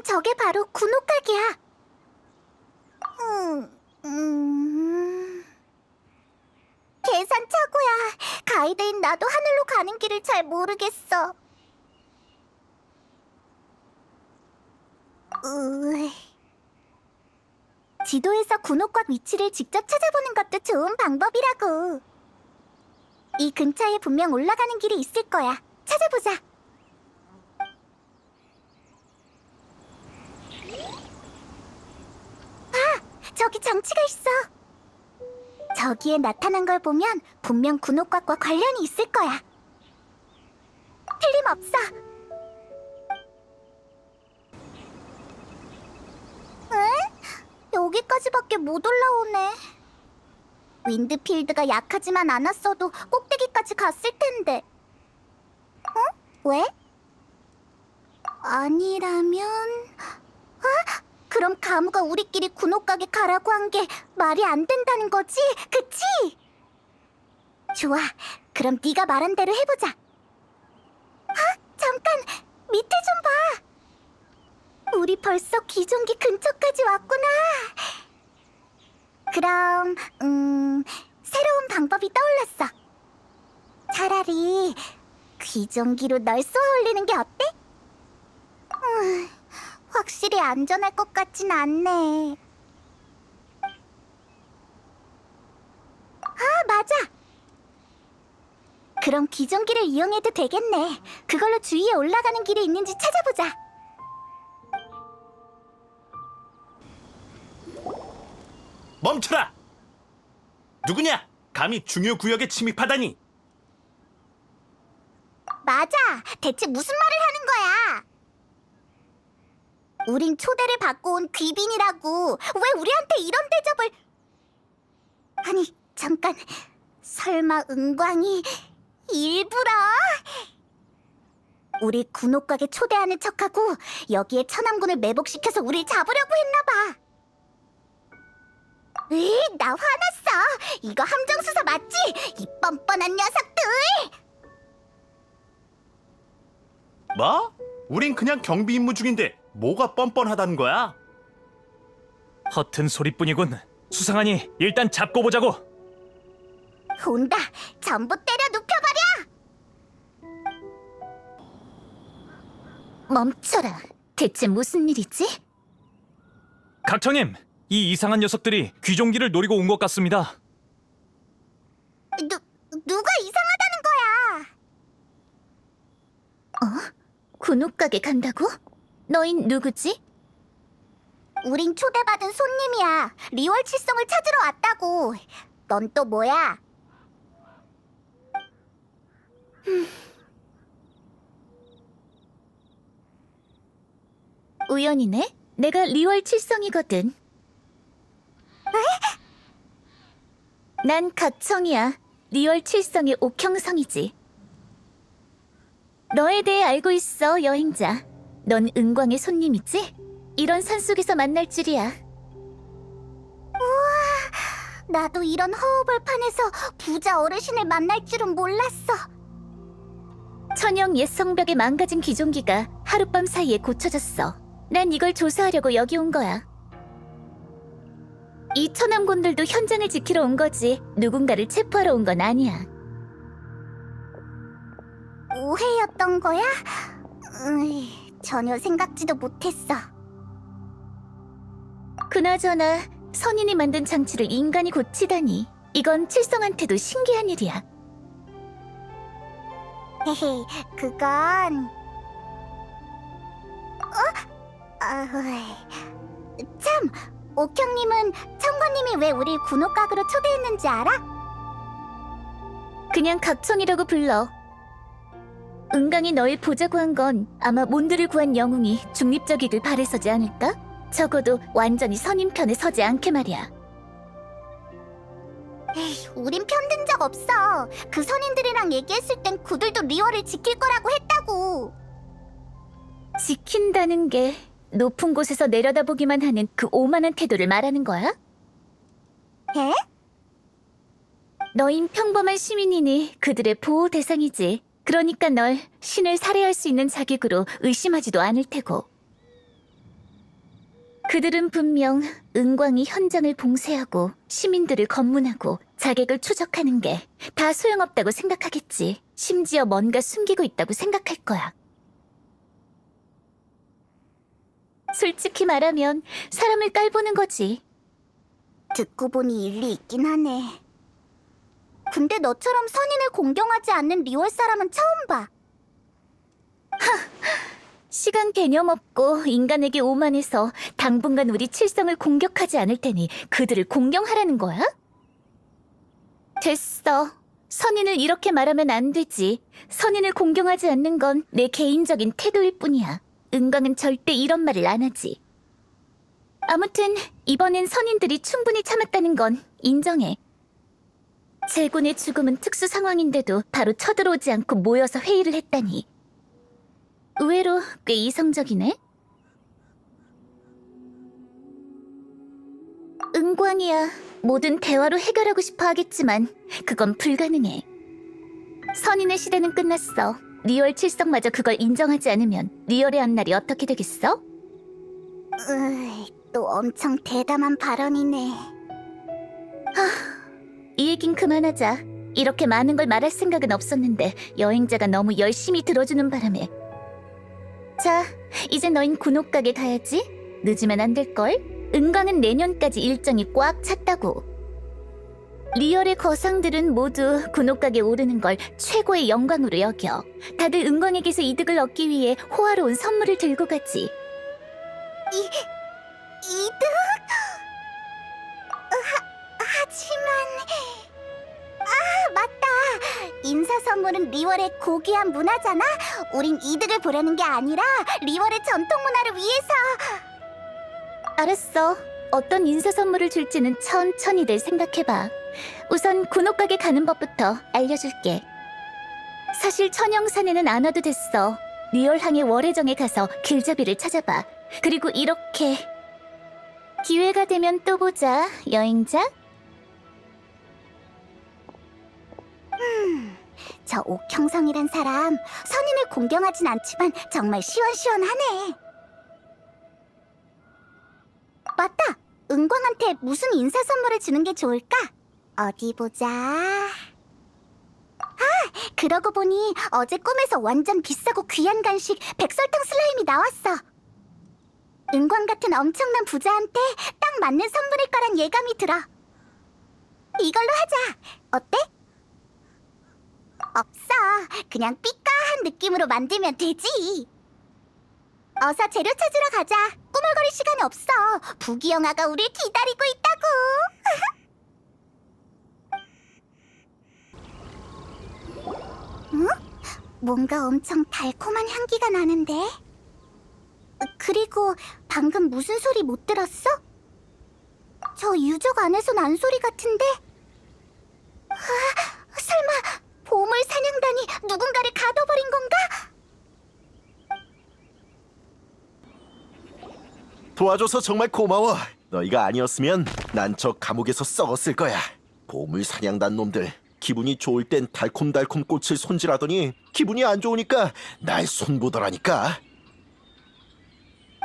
저게 바로 군옥각이야. 계산 착오야. 가이드인 나도 하늘로 가는 길을 잘 모르겠어. 지도에서 군옥각 위치를 직접 찾아보는 것도 좋은 방법이라고. 이 근처에 분명 올라가는 길이 있을 거야. 찾아보자. 저기 장치가 있어. 저기에 나타난 걸 보면 분명 군옥각과 관련이 있을 거야. 틀림없어. 응? 여기까지밖에 못 올라오네. 윈드필드가 약하지만 않았어도 꼭대기까지 갔을 텐데. 왜? 아니라면... 그럼 가무가 우리끼리 군옥각에 가라고 한 게 말이 안 된다는 거지? 그치? 좋아, 그럼 네가 말한 대로 해보자. 잠깐, 밑에 좀 봐. 우리 벌써 귀종기 근처까지 왔구나. 그럼, 새로운 방법이 떠올랐어. 차라리 귀종기로 널 쏘아 올리는 게 어때? 확실히 안전할 것 같진 않네. 맞아. 그럼 귀종기를 이용해도 되겠네. 그걸로 주위에 올라가는 길이 있는지 찾아보자. 멈춰라! 누구냐? 감히 중요 구역에 침입하다니! 맞아. 대체 무슨 말을 하는 거야? 우린 초대를 받고 온 귀빈이라고. 왜 우리한테 이런 대접을... 아니, 잠깐. 설마 은광이 일부러? 우리 군옥각에 초대하는 척하고 여기에 천암군을 매복시켜서 우릴 잡으려고 했나봐. 나 화났어. 이거 함정수사 맞지? 이 뻔뻔한 녀석들! 뭐? 우린 그냥 경비 임무 중인데 뭐가 뻔뻔하다는 거야? 허튼 소리뿐이군. 수상하니 일단 잡고 보자고. 온다. 전부 때려 눕혀버려! 멈춰라. 대체 무슨 일이지? 각청님, 이 이상한 녀석들이 귀종기를 노리고 온 것 같습니다. 누가 이상하다는 거야? 군옥각에 간다고? 너흰 누구지? 우린 초대받은 손님이야. 리월 칠성을 찾으러 왔다고. 넌 또 뭐야? 우연이네. 내가 리월 칠성이거든. 난 각청이야. 리월 칠성의 옥형성이지. 너에 대해 알고 있어, 여행자. 넌 은광의 손님이지? 이런 산속에서 만날 줄이야. 우와, 나도 이런 허허벌판에서 부자 어르신을 만날 줄은 몰랐어. 천영 옛 성벽의 망가진 귀종기가 하룻밤 사이에 고쳐졌어. 난 이걸 조사하려고 여기 온 거야. 이 천암군들도 현장을 지키러 온 거지 누군가를 체포하러 온 건 아니야. 오해였던 거야? 전혀 생각지도 못했어. 그나저나 선인이 만든 장치를 인간이 고치다니. 이건 칠성한테도 신기한 일이야. 헤헤, 그건... 참! 옥형님은 청관님이 왜 우릴 군옥각으로 초대했는지 알아? 그냥 각청이라고 불러. 은강이 널 보자고 한 건 아마 몬드를 구한 영웅이 중립적이길 바래서지 않을까? 적어도 완전히 선임 편에 서지 않게 말이야. 에이, 우린 편든 적 없어. 그 선인들이랑 얘기했을 땐 그들도 리월을 지킬 거라고 했다고. 지킨다는 게 높은 곳에서 내려다보기만 하는 그 오만한 태도를 말하는 거야? 에? 너흰 평범한 시민이니 그들의 보호 대상이지. 그러니까 널 신을 살해할 수 있는 자격으로 의심하지도 않을 테고. 그들은 분명 은광이 현장을 봉쇄하고 시민들을 검문하고 자객을 추적하는 게 다 소용없다고 생각하겠지. 심지어 뭔가 숨기고 있다고 생각할 거야. 솔직히 말하면 사람을 깔보는 거지. 듣고 보니 일리 있긴 하네. 근데 너처럼 선인을 공경하지 않는 리월 사람은 처음 봐. 시간 개념 없고 인간에게 오만해서 당분간 우리 칠성을 공격하지 않을 테니 그들을 공경하라는 거야? 됐어. 선인을 이렇게 말하면 안 되지. 선인을 공경하지 않는 건 내 개인적인 태도일 뿐이야. 은광은 절대 이런 말을 안 하지. 아무튼 이번엔 선인들이 충분히 참았다는 건 인정해. 제군의 죽음은 특수 상황인데도 바로 쳐들어오지 않고 모여서 회의를 했다니. 의외로 꽤 이성적이네. 은광이야 뭐든 대화로 해결하고 싶어 하겠지만 그건 불가능해. 선인의 시대는 끝났어. 리얼 칠성마저 그걸 인정하지 않으면 리얼의 앞날이 어떻게 되겠어? 또 엄청 대담한 발언이네. 이 얘긴 그만하자. 이렇게 많은 걸 말할 생각은 없었는데 여행자가 너무 열심히 들어주는 바람에. 자, 이제 너흰 군옥각에 가야지. 늦으면 안 될걸? 은광은 내년까지 일정이 꽉 찼다고. 리얼의 거상들은 모두 군옥각에 오르는 걸 최고의 영광으로 여겨. 다들 은광에게서 이득을 얻기 위해 호화로운 선물을 들고 가지. 이득? 하지만... 맞다. 인사 선물은 리월의 고귀한 문화잖아. 우린 이득을 보려는 게 아니라 리월의 전통 문화를 위해서. 알았어. 어떤 인사 선물을 줄지는 천천히들 생각해봐. 우선 군옥각에 가는 법부터 알려줄게. 사실 천영산에는 안 와도 됐어. 리월항의 월해정에 가서 길잡이를 찾아봐. 그리고 이렇게. 기회가 되면 또 보자, 여행자. 저 옥형성이란 사람 선인을 공경하진 않지만 정말 시원시원하네. 맞다! 은광한테 무슨 인사 선물을 주는 게 좋을까? 어디 보자. 그러고 보니 어제 꿈에서 완전 비싸고 귀한 간식 백설탕 슬라임이 나왔어. 은광 같은 엄청난 부자한테 딱 맞는 선물일 거란 예감이 들어. 이걸로 하자. 어때? 없어. 그냥 삐까한 느낌으로 만들면 되지. 어서 재료 찾으러 가자. 꾸물거릴 시간 없어. 부귀영아가 우릴 기다리고 있다고. 응? 뭔가 엄청 달콤한 향기가 나는데? 그리고 방금 무슨 소리 못 들었어? 저 유적 안에서 난 소리 같은데? 설마 보물 사냥단이 누군가를 가둬버린 건가? 도와줘서 정말 고마워. 너희가 아니었으면 난 저 감옥에서 썩었을 거야. 보물 사냥단 놈들. 기분이 좋을 땐 달콤달콤 꽃을 손질하더니 기분이 안 좋으니까 날 손보더라니까.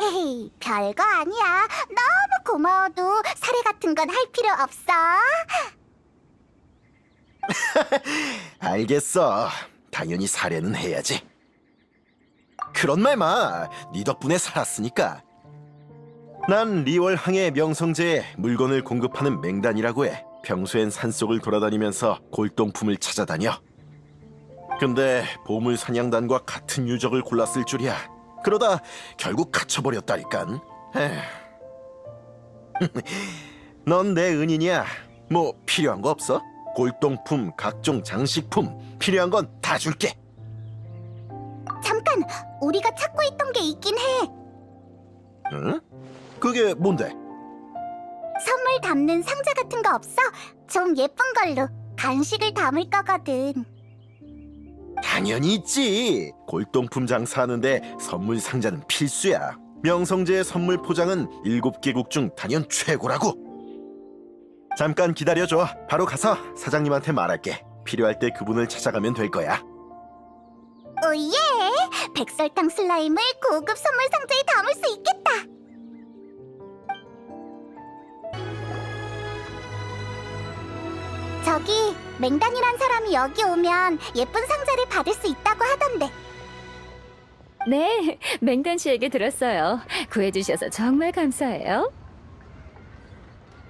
헤이, 별거 아니야. 너무 고마워도 사례 같은 건 할 필요 없어. 알겠어. 당연히 사례는 해야지. 그런 말 마. 네 덕분에 살았으니까. 난 리월항의 명성제에 물건을 공급하는 맹단이라고 해. 평소엔 산속을 돌아다니면서 골동품을 찾아다녀. 근데 보물 사냥단과 같은 유적을 골랐을 줄이야. 그러다 결국 갇혀버렸다니깐. 넌 내 은인이야. 뭐 필요한 거 없어? 골동품, 각종 장식품 필요한 건 다 줄게. 잠깐, 우리가 찾고 있던 게 있긴 해. 응? 그게 뭔데? 선물 담는 상자 같은 거 없어? 좀 예쁜 걸로. 간식을 담을 거거든. 당연히 있지. 골동품 장사하는데 선물 상자는 필수야. 명성제의 선물 포장은 7개국 중 단연 최고라고. 잠깐 기다려줘. 바로 가서 사장님한테 말할게. 필요할 때 그분을 찾아가면 될 거야. 오예! 백설탕 슬라임을 고급 선물 상자에 담을 수 있겠다. 저기 맹단이란 사람이 여기 오면 예쁜 상자를 받을 수 있다고 하던데. 네, 맹단 씨에게 들었어요. 구해주셔서 정말 감사해요.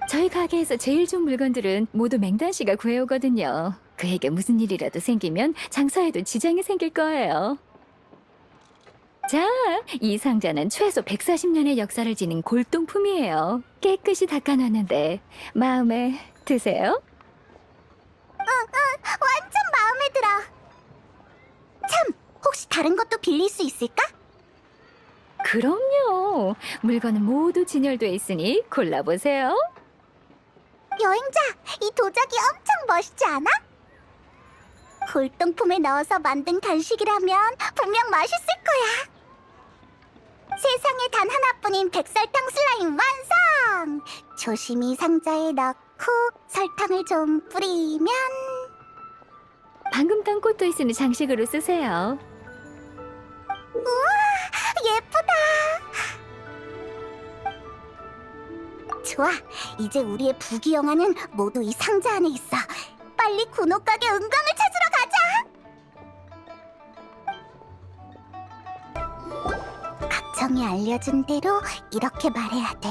저희 가게에서 제일 좋은 물건들은 모두 맹단 씨가 구해오거든요. 그에게 무슨 일이라도 생기면 장사에도 지장이 생길 거예요. 자, 이 상자는 최소 140년의 역사를 지닌 골동품이에요. 깨끗이 닦아놨는데 마음에 드세요? 완전 마음에 들어. 참, 혹시 다른 것도 빌릴 수 있을까? 그럼요. 물건은 모두 진열돼 있으니 골라보세요. 여행자, 이 도자기 엄청 멋있지 않아? 골동품에 넣어서 만든 간식이라면 분명 맛있을 거야. 세상에 단 하나뿐인 백설탕 슬라임 완성! 조심히 상자에 넣고 설탕을 좀 뿌리면 방금 딴 꽃도 있으니 장식으로 쓰세요. 예쁘다. 좋아, 이제 우리의 부귀영화는 모두 이 상자 안에 있어. 빨리 군옥가게 은광을 찾으러 가자. 각청이 알려준 대로 이렇게 말해야 돼.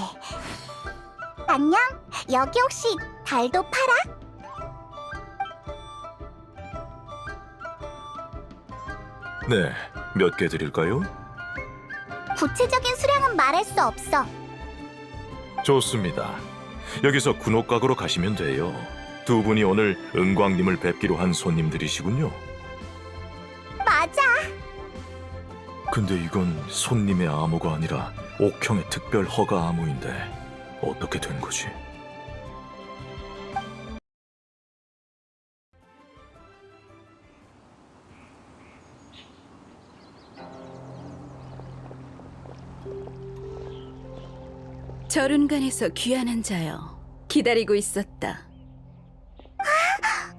안녕, 여기 혹시 달도 팔아? 네, 몇 개 드릴까요? 구체적인 수량은 말할 수 없어. 좋습니다. 여기서 군옥각으로 가시면 돼요. 두 분이 오늘 은광님을 뵙기로 한 손님들이시군요. 맞아. 근데 이건 손님의 암호가 아니라 옥형의 특별 허가 암호인데 어떻게 된 거지? 절운간에서 귀환한 자여, 기다리고 있었다.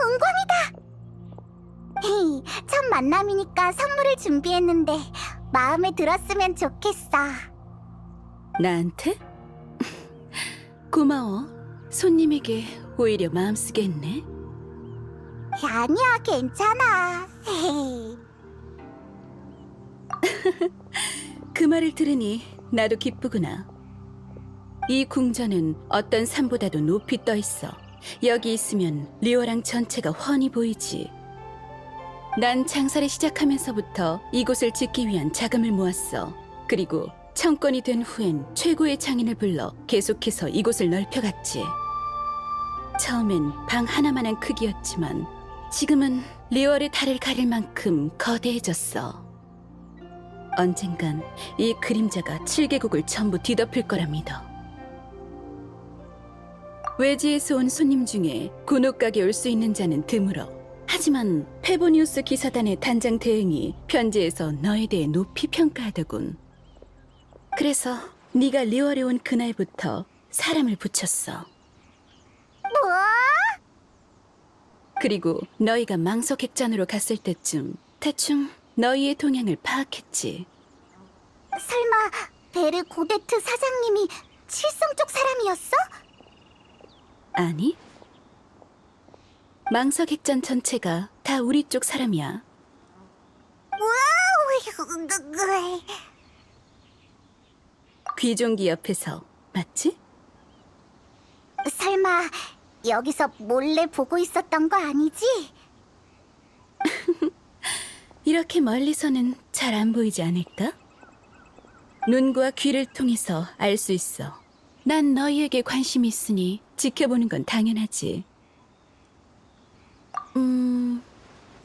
은광이다. 헤이, 첫 만남이니까 선물을 준비했는데 마음에 들었으면 좋겠어. 나한테? 고마워. 손님에게 오히려 마음 쓰게 했네. 아니야, 괜찮아. 헤이. 그 말을 들으니 나도 기쁘구나. 이 궁전은 어떤 산보다도 높이 떠 있어. 여기 있으면 리오랑 전체가 훤히 보이지. 난 장사를 시작하면서부터 이곳을 짓기 위한 자금을 모았어. 그리고 청건이 된 후엔 최고의 장인을 불러 계속해서 이곳을 넓혀갔지. 처음엔 방 하나만한 크기였지만 지금은 리월의 달을 가릴 만큼 거대해졌어. 언젠간 이 그림자가 7개국을 전부 뒤덮을 거라 믿어. 외지에서 온 손님 중에 군옥가게 올 수 있는 자는 드물어. 하지만 페보니우스 기사단의 단장 대행이 편지에서 너에 대해 높이 평가하더군. 그래서 네가 리월에 온 그날부터 사람을 붙였어. 뭐? 그리고 너희가 망석액전으로 갔을 때쯤 대충 너희의 동향을 파악했지. 설마 베르 고데트 사장님이 칠성 쪽 사람이었어? 아니? 망석액전 전체가 다 우리 쪽 사람이야. 우와, 귀종기 옆에서, 맞지? 설마 여기서 몰래 보고 있었던 거 아니지? 이렇게 멀리서는 잘 안 보이지 않을까? 눈과 귀를 통해서 알 수 있어. 난 너희에게 관심이 있으니 지켜보는 건 당연하지.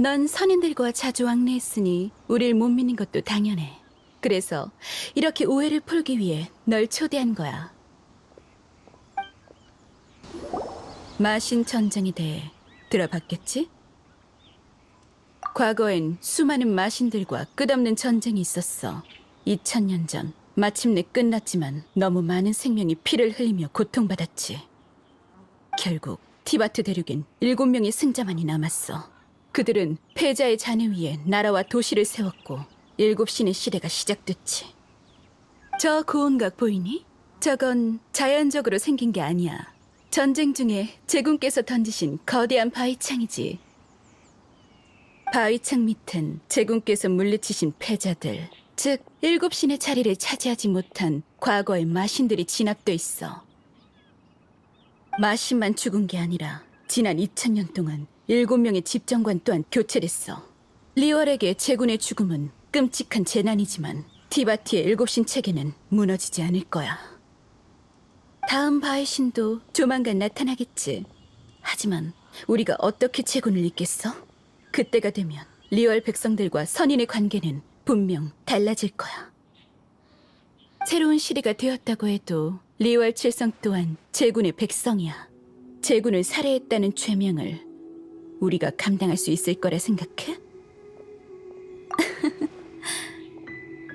넌 선인들과 자주 왕래했으니 우릴 못 믿는 것도 당연해. 그래서 이렇게 오해를 풀기 위해 널 초대한 거야. 마신 전쟁에 대해 들어봤겠지? 과거엔 수많은 마신들과 끝없는 전쟁이 있었어. 2000년 전 마침내 끝났지만 너무 많은 생명이 피를 흘리며 고통받았지. 결국 티바트 대륙엔 7명의 승자만이 남았어. 그들은 패자의 잔해 위에 나라와 도시를 세웠고 7신의 시대가 시작됐지. 저 고운각 보이니? 저건 자연적으로 생긴 게 아니야. 전쟁 중에 제군께서 던지신 거대한 바위창이지. 바위창 밑엔 제군께서 물리치신 패자들, 즉 7신의 자리를 차지하지 못한 과거의 마신들이 진압돼 있어. 마신만 죽은 게 아니라 지난 2000년 동안 7명의 집정관 또한 교체됐어. 리월에게 제군의 죽음은 끔찍한 재난이지만 티바티의 7신 체계는 무너지지 않을 거야. 다음 바이신도 조만간 나타나겠지. 하지만 우리가 어떻게 제군을 잇겠어? 그때가 되면 리월 백성들과 선인의 관계는 분명 달라질 거야. 새로운 시대가 되었다고 해도 리월 칠성 또한 제군의 백성이야. 제군을 살해했다는 죄명을 우리가 감당할 수 있을 거라 생각해?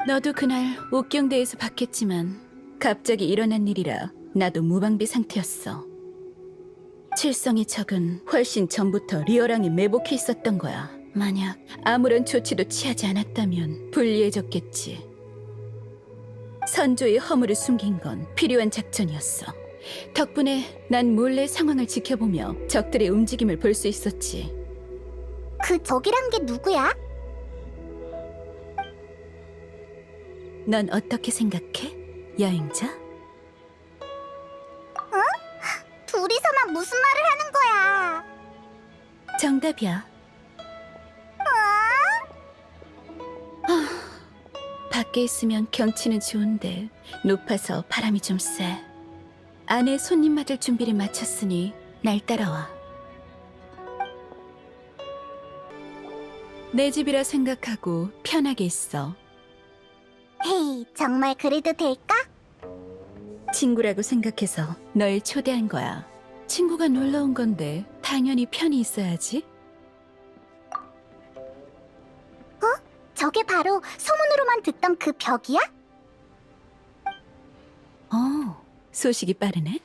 너도 그날 옥경대에서 봤겠지만 갑자기 일어난 일이라 나도 무방비 상태였어. 칠성의 적은 훨씬 전부터 리어랑에 매복해 있었던 거야. 만약 아무런 조치도 취하지 않았다면 불리해졌겠지. 선조의 허물을 숨긴 건 필요한 작전이었어. 덕분에 난 몰래 상황을 지켜보며 적들의 움직임을 볼 수 있었지. 그 적이란 게 누구야? 넌 어떻게 생각해, 여행자? 둘이서만 무슨 말을 하는 거야? 정답이야. 밖에 있으면 경치는 좋은데 높아서 바람이 좀 세. 안에 손님 맞을 준비를 마쳤으니 날 따라와. 내 집이라 생각하고 편하게 있어. 헤이, 정말 그래도 될까? 친구라고 생각해서 널 초대한 거야. 친구가 놀러 온 건데 당연히 편히 있어야지. 저게 바로 소문으로만 듣던 그 벽이야? 소식이 빠르네.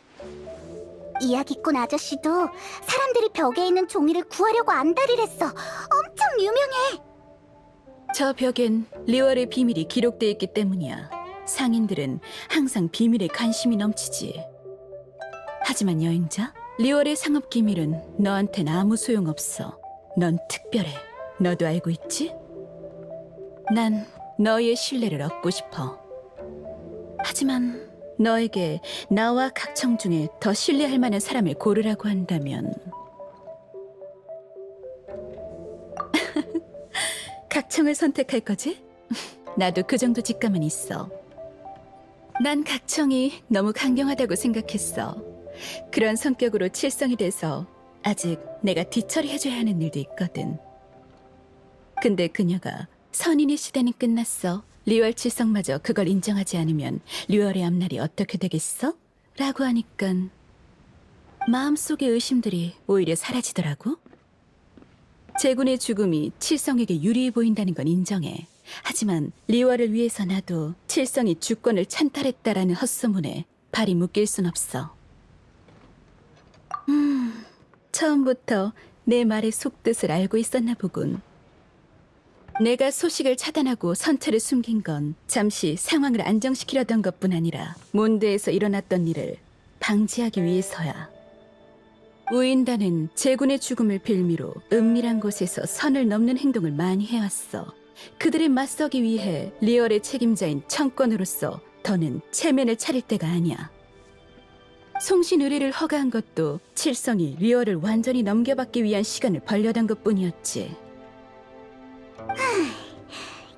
이야기꾼 아저씨도 사람들이 벽에 있는 종이를 구하려고 안달이랬어. 엄청 유명해. 저 벽엔 리월의 비밀이 기록돼 있기 때문이야. 상인들은 항상 비밀에 관심이 넘치지. 하지만 여행자, 리월의 상업 기밀은 너한텐 아무 소용없어. 넌 특별해. 너도 알고 있지? 난 너의 신뢰를 얻고 싶어. 하지만 너에게 나와 각청 중에 더 신뢰할 만한 사람을 고르라고 한다면 각청을 선택할 거지? 나도 그 정도 직감은 있어. 난 각청이 너무 강경하다고 생각했어. 그런 성격으로 칠성이 돼서 아직 내가 뒤처리해줘야 하는 일도 있거든. 근데 그녀가 선인의 시대는 끝났어. 리월 칠성마저 그걸 인정하지 않으면 리월의 앞날이 어떻게 되겠어? 라고 하니깐 마음속의 의심들이 오히려 사라지더라고. 제군의 죽음이 칠성에게 유리해 보인다는 건 인정해. 하지만 리월을 위해서 나도 칠성이 주권을 찬탈했다라는 헛소문에 발이 묶일 순 없어. 처음부터 내 말의 속뜻을 알고 있었나 보군. 내가 소식을 차단하고 선체를 숨긴 건 잠시 상황을 안정시키려던 것뿐 아니라 몬드에서 일어났던 일을 방지하기 위해서야. 우인단은 제군의 죽음을 빌미로 은밀한 곳에서 선을 넘는 행동을 많이 해왔어. 그들을 맞서기 위해 리얼의 책임자인 청권으로서 더는 체면을 차릴 때가 아니야. 송신 의뢰를 허가한 것도 칠성이 리얼을 완전히 넘겨받기 위한 시간을 벌려던 것뿐이었지.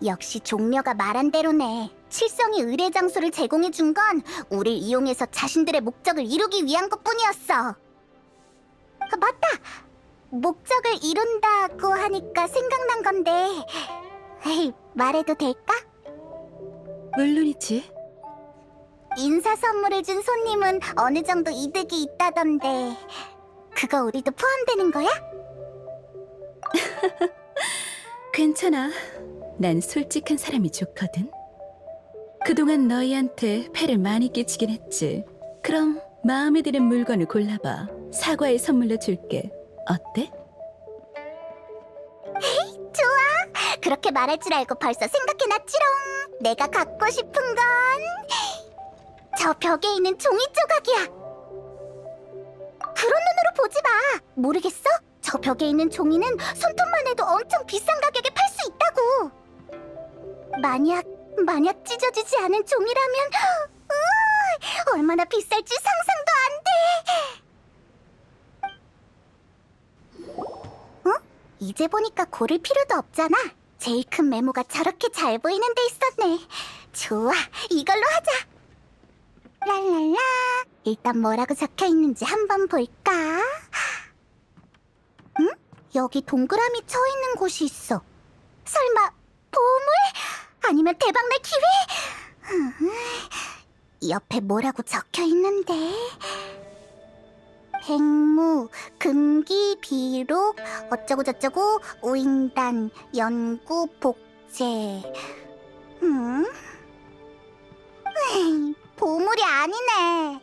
역시 종려가 말한 대로네. 칠성이 의뢰 장소를 제공해 준 건 우릴 이용해서 자신들의 목적을 이루기 위한 것뿐이었어. 맞다. 목적을 이룬다고 하니까 생각난 건데, 에이, 말해도 될까? 물론이지. 인사 선물을 준 손님은 어느 정도 이득이 있다던데, 그거 우리도 포함되는 거야? 괜찮아. 난 솔직한 사람이 좋거든. 그동안 너희한테 폐를 많이 끼치긴 했지. 그럼 마음에 드는 물건을 골라봐. 사과의 선물로 줄게. 어때? 좋아. 그렇게 말할 줄 알고 벌써 생각해놨지롱. 내가 갖고 싶은 건 저 벽에 있는 종이 조각이야. 그런 눈으로 보지 마. 모르겠어? 저 벽에 있는 종이는 손톱만 해도 엄청 비싼 가격에 팔 수 있다고. 만약 찢어지지 않은 종이라면 얼마나 비쌀지 상상도 안 돼. 이제 보니까 고를 필요도 없잖아. 제일 큰 메모가 저렇게 잘 보이는 데 있었네. 좋아, 이걸로 하자. 랄랄라. 일단 뭐라고 적혀 있는지 한번 볼까? 응? 여기 동그라미 쳐 있는 곳이 있어. 설마 보물? 아니면 대박날 기회? 옆에 뭐라고 적혀 있는데? 백무, 금기, 비록, 어쩌고저쩌고, 우인단, 연구, 복제. 보물이 아니네.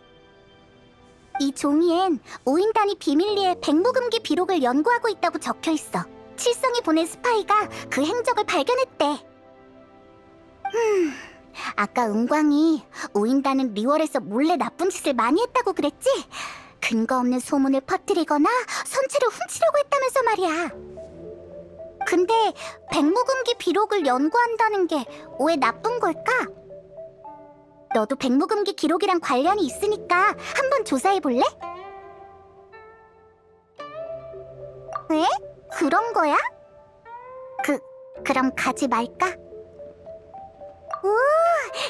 이 종이엔 우인단이 비밀리에 백무금기 비록을 연구하고 있다고 적혀 있어. 칠성이 보낸 스파이가 그 행적을 발견했대. 아까 은광이 우인단은 리월에서 몰래 나쁜 짓을 많이 했다고 그랬지? 근거 없는 소문을 퍼뜨리거나 선체를 훔치려고 했다면서 말이야. 근데 백무금기 비록을 연구한다는 게 왜 나쁜 걸까? 너도 백무금기 기록이랑 관련이 있으니까 한번 조사해 볼래? 왜? 그런 거야? 그럼 가지 말까? 오,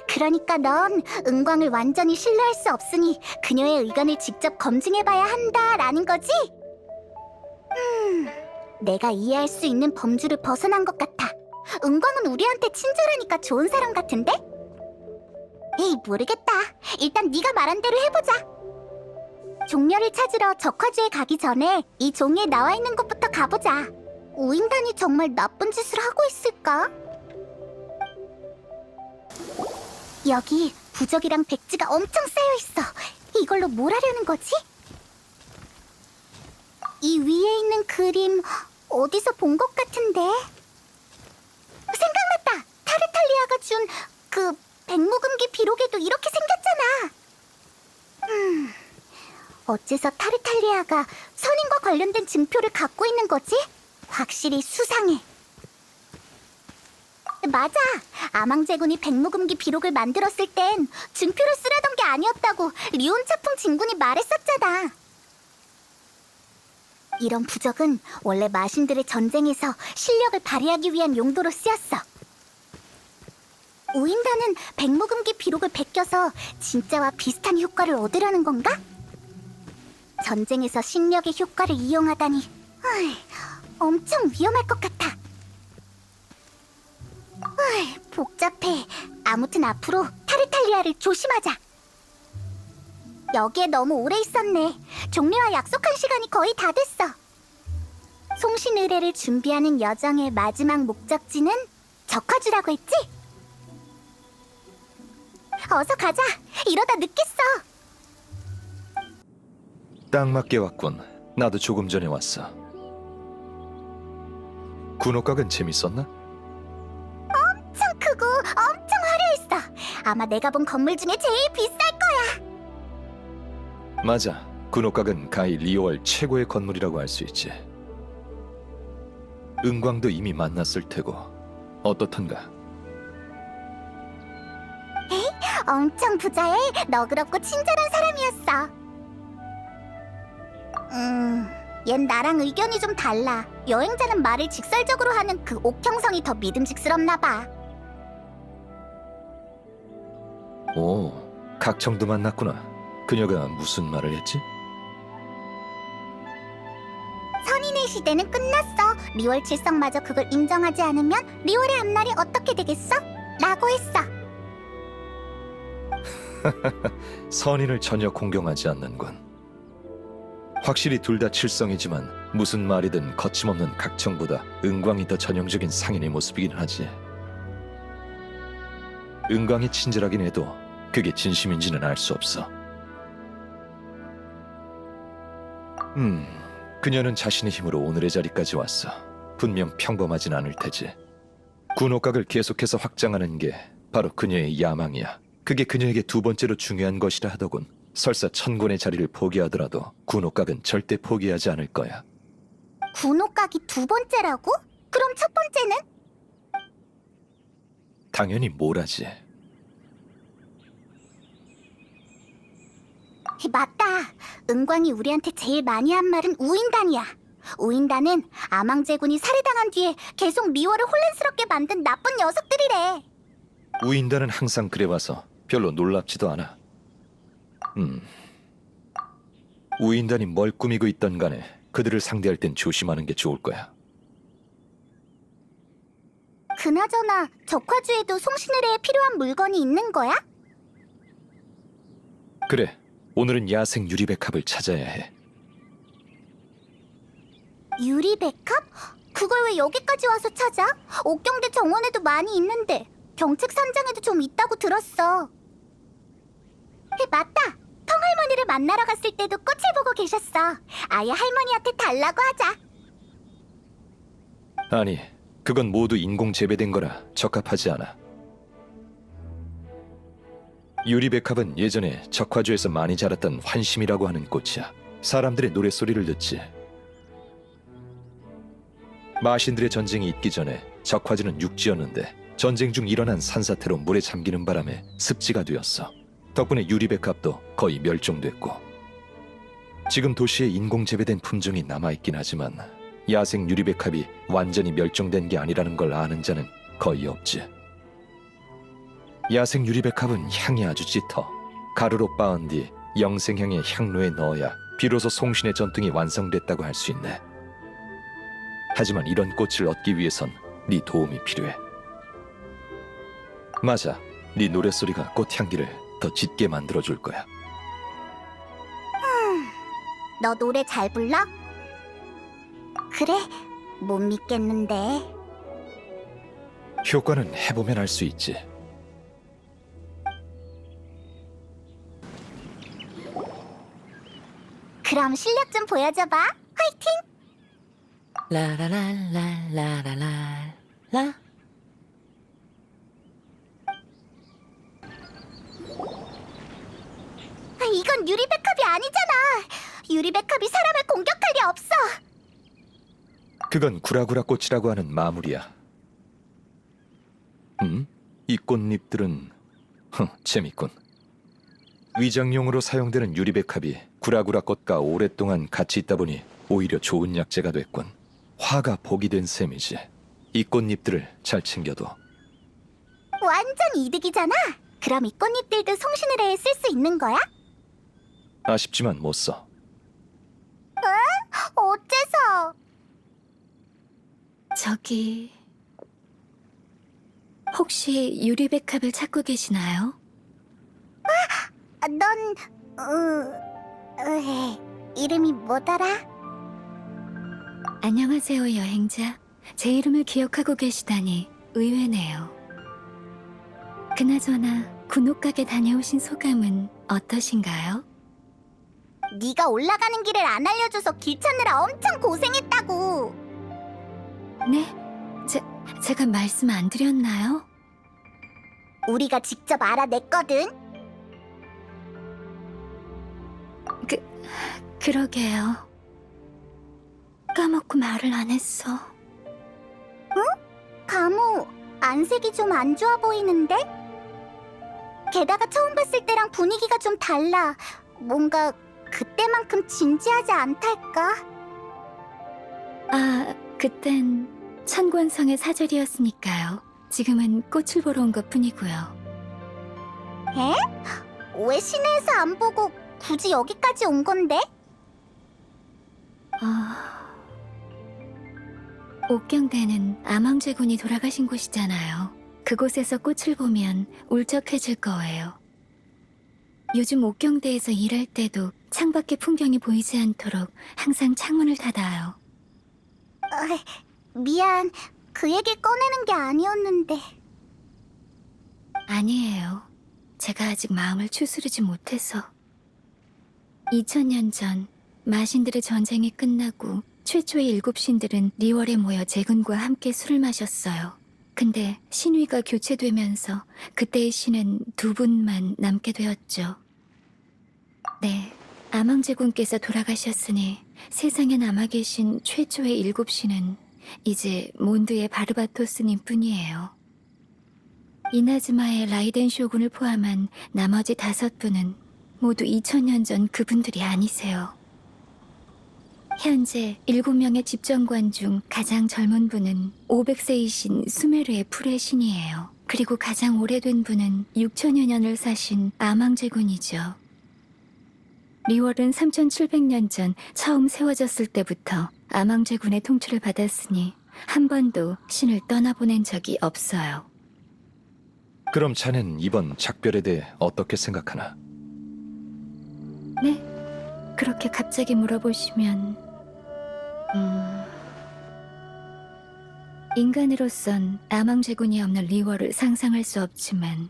그러니까 넌 은광을 완전히 신뢰할 수 없으니 그녀의 의견을 직접 검증해봐야 한다라는 거지? 내가 이해할 수 있는 범주를 벗어난 것 같아. 은광은 우리한테 친절하니까 좋은 사람 같은데? 에이, 모르겠다. 일단 네가 말한 대로 해보자. 종려를 찾으러 적화주에 가기 전에 이 종이에 나와 있는 곳부터 가보자. 우인단이 정말 나쁜 짓을 하고 있을까? 여기 부적이랑 백지가 엄청 쌓여있어. 이걸로 뭘 하려는 거지? 이 위에 있는 그림 어디서 본 것 같은데? 생각났다! 타르탈리아가 준 그 백무금기 비록에도 이렇게 생겼잖아. 어째서 타르탈리아가 선인과 관련된 증표를 갖고 있는 거지? 확실히 수상해. 맞아. 아망제군이 백무금기 비록을 만들었을 땐 증표를 쓰려던 게 아니었다고 리온 차풍 진군이 말했었잖아. 이런 부적은 원래 마신들의 전쟁에서 실력을 발휘하기 위한 용도로 쓰였어. 우인단은 백무금기 비록을 베껴서 진짜와 비슷한 효과를 얻으려는 건가? 전쟁에서 신력의 효과를 이용하다니 엄청 위험할 것 같아. 복잡해. 아무튼 앞으로 타르탈리아를 조심하자. 여기에 너무 오래 있었네. 종리와 약속한 시간이 거의 다 됐어. 송신 의뢰를 준비하는 여정의 마지막 목적지는 적화주라고 했지? 어서 가자. 이러다 늦겠어. 딱 맞게 왔군. 나도 조금 전에 왔어. 군옥각은 재밌었나? 엄청 크고 엄청 화려했어. 아마 내가 본 건물 중에 제일 비쌀 거야. 맞아. 군옥각은 가히 리오월 최고의 건물이라고 할 수 있지. 은광도 이미 만났을 테고 어떻던가? 엄청 부자에 너그럽고 친절한 사람이었어. 얜 나랑 의견이 좀 달라. 여행자는 말을 직설적으로 하는 그 옥형성이 더 믿음직스럽나 봐. 오, 각청도 만났구나. 그녀가 무슨 말을 했지? 선인의 시대는 끝났어. 리월 칠성마저 그걸 인정하지 않으면 리월의 앞날이 어떻게 되겠어? 라고 했어. 선인을 전혀 공경하지 않는군. 확실히 둘 다 칠성이지만 무슨 말이든 거침없는 각청보다 은광이 더 전형적인 상인의 모습이긴 하지. 은광이 친절하긴 해도 그게 진심인지는 알 수 없어. 그녀는 자신의 힘으로 오늘의 자리까지 왔어. 분명 평범하진 않을 테지. 군옥각을 계속해서 확장하는 게 바로 그녀의 야망이야. 그게 그녀에게 두 번째로 중요한 것이라 하더군. 설사 천군의 자리를 포기하더라도 군옥각은 절대 포기하지 않을 거야. 군옥각이 두 번째라고? 그럼 첫 번째는? 당연히 몰아지. 맞다. 은광이 우리한테 제일 많이 한 말은 우인단이야. 우인단은 아망제군이 살해당한 뒤에 계속 리워를 혼란스럽게 만든 나쁜 녀석들이래. 우인단은 항상 그래와서 별로 놀랍지도 않아. 우인단이 뭘 꾸미고 있던 간에 그들을 상대할 땐 조심하는 게 좋을 거야. 그나저나 적화주에도 송신의뢰에 필요한 물건이 있는 거야? 그래, 오늘은 야생 유리백합을 찾아야 해. 유리백합? 그걸 왜 여기까지 와서 찾아? 옥경대 정원에도 많이 있는데 경책 산장에도 좀 있다고 들었어. 맞다. 텅할머니를 만나러 갔을 때도 꽃을 보고 계셨어. 아예 할머니한테 달라고 하자. 아니, 그건 모두 인공 재배된 거라 적합하지 않아. 유리백합은 예전에 적화주에서 많이 자랐던 환심이라고 하는 꽃이야. 사람들의 노랫소리를 듣지. 마신들의 전쟁이 있기 전에 적화주는 육지였는데 전쟁 중 일어난 산사태로 물에 잠기는 바람에 습지가 되었어. 덕분에 유리백합도 거의 멸종됐고, 지금 도시에 인공 재배된 품종이 남아있긴 하지만 야생 유리백합이 완전히 멸종된 게 아니라는 걸 아는 자는 거의 없지. 야생 유리백합은 향이 아주 짙어. 가루로 빻은 뒤 영생향의 향로에 넣어야 비로소 송신의 전통이 완성됐다고 할 수 있네. 하지만 이런 꽃을 얻기 위해선 네 도움이 필요해. 맞아, 네 노랫소리가 꽃향기를 더 짙게 만들어줄 거야. 너 노래 잘 불러? 그래, 못 믿겠는데. 효과는 해보면 알 수 있지. 그럼 실력 좀 보여줘봐. 화이팅! 라라라라라라라. 이건 유리백합이 아니잖아. 유리백합이 사람을 공격할 리 없어. 그건 구라구라 꽃이라고 하는 마물이야. 이 꽃잎들은 재밌군. 위장용으로 사용되는 유리백합이 구라구라 꽃과 오랫동안 같이 있다 보니 오히려 좋은 약재가 됐군. 화가 복이 된 셈이지. 이 꽃잎들을 잘 챙겨둬. 완전 이득이잖아. 그럼 이 꽃잎들도 송신의뢰에 쓸 수 있는 거야? 아쉽지만 못 써. 어째서? 저기 혹시 유리백합을 찾고 계시나요? 넌 이름이 뭐더라? 안녕하세요, 여행자. 제 이름을 기억하고 계시다니 의외네요. 그나저나 군옥각에 다녀오신 소감은 어떠신가요? 네가 올라가는 길을 안 알려줘서 길 찾느라 엄청 고생했다고. 네? 제가 말씀 안 드렸나요? 우리가 직접 알아냈거든. 그러게요. 까먹고 말을 안 했어. 가무, 안색이 좀 안 좋아 보이는데? 게다가 처음 봤을 때랑 분위기가 좀 달라. 뭔가 그때만큼 진지하지 않달까? 아, 그땐 천권성의 사절이었으니까요. 지금은 꽃을 보러 온 것뿐이고요. 왜 시내에서 안 보고 굳이 여기까지 온 건데? 옥경대는 아망제군이 돌아가신 곳이잖아요. 그곳에서 꽃을 보면 울적해질 거예요. 요즘 옥경대에서 일할 때도 창밖의 풍경이 보이지 않도록 항상 창문을 닫아요. 미안, 그 얘기를 꺼내는 게 아니었는데. 아니에요. 제가 아직 마음을 추스르지 못해서. 2000년 전 마신들의 전쟁이 끝나고 최초의 일곱 신들은 리월에 모여 제군과 함께 술을 마셨어요. 근데 신위가 교체되면서 그때의 신은 두 분만 남게 되었죠. 네, 아망제군께서 돌아가셨으니 세상에 남아 계신 최초의 7신은 이제 몬드의 바르바토스님 뿐이에요. 이나즈마의 라이덴 쇼군을 포함한 나머지 5분은 모두 2000년 전 그분들이 아니세요. 현재 7명의 집정관 중 가장 젊은 분은 500세이신 수메르의 풀의 신이에요. 그리고 가장 오래된 분은 6000여 년을 사신 아망제군이죠. 리월은 3700년 전 처음 세워졌을 때부터 아망제군의 통치를 받았으니 한 번도 신을 떠나보낸 적이 없어요. 그럼 자넨 이번 작별에 대해 어떻게 생각하나? 네? 그렇게 갑자기 물어보시면 인간으로선 아망제군이 없는 리월을 상상할 수 없지만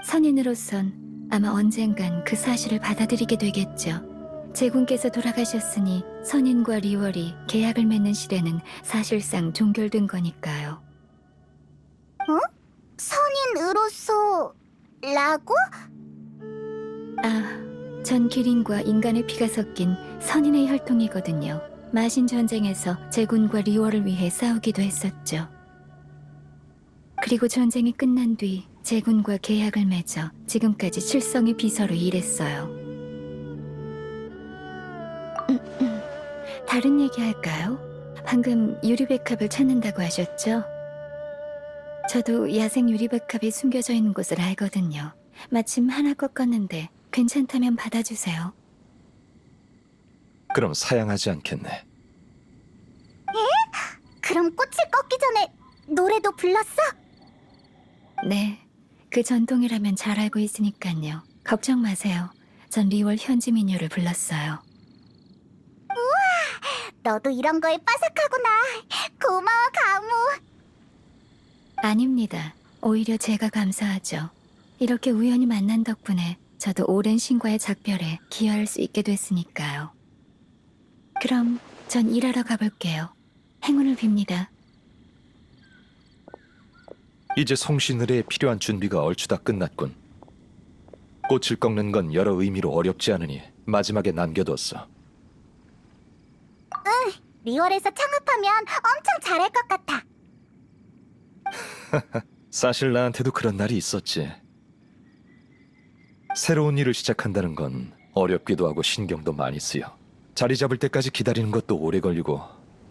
선인으로선 아마 언젠간 그 사실을 받아들이게 되겠죠. 제군께서 돌아가셨으니 선인과 리월이 계약을 맺는 시대는 사실상 종결된 거니까요. 선인으로서 라고? 전 기린과 인간의 피가 섞인 선인의 혈통이거든요. 마신 전쟁에서 제군과 리월을 위해 싸우기도 했었죠. 그리고 전쟁이 끝난 뒤 제군과 계약을 맺어 지금까지 칠성의 비서로 일했어요. 다른 얘기 할까요? 방금 유리백합을 찾는다고 하셨죠? 저도 야생 유리백합이 숨겨져 있는 곳을 알거든요. 마침 하나 꺾었는데 괜찮다면 받아주세요. 그럼 사양하지 않겠네. 그럼 꽃을 꺾기 전에 노래도 불렀어? 네, 그 전통이라면 잘 알고 있으니까요. 걱정 마세요. 전 리월 현지 민요를 불렀어요. 너도 이런 거에 빠삭하구나. 고마워, 가무. 아닙니다. 오히려 제가 감사하죠. 이렇게 우연히 만난 덕분에 저도 오랜 신과의 작별에 기여할 수 있게 됐으니까요. 그럼 전 일하러 가볼게요. 행운을 빕니다. 이제 송신의뢰에 필요한 준비가 얼추 다 끝났군. 꽃을 꺾는 건 여러 의미로 어렵지 않으니 마지막에 남겨뒀어. 리월에서 창업하면 엄청 잘할 것 같아. 사실 나한테도 그런 날이 있었지. 새로운 일을 시작한다는 건 어렵기도 하고 신경도 많이 쓰여. 자리 잡을 때까지 기다리는 것도 오래 걸리고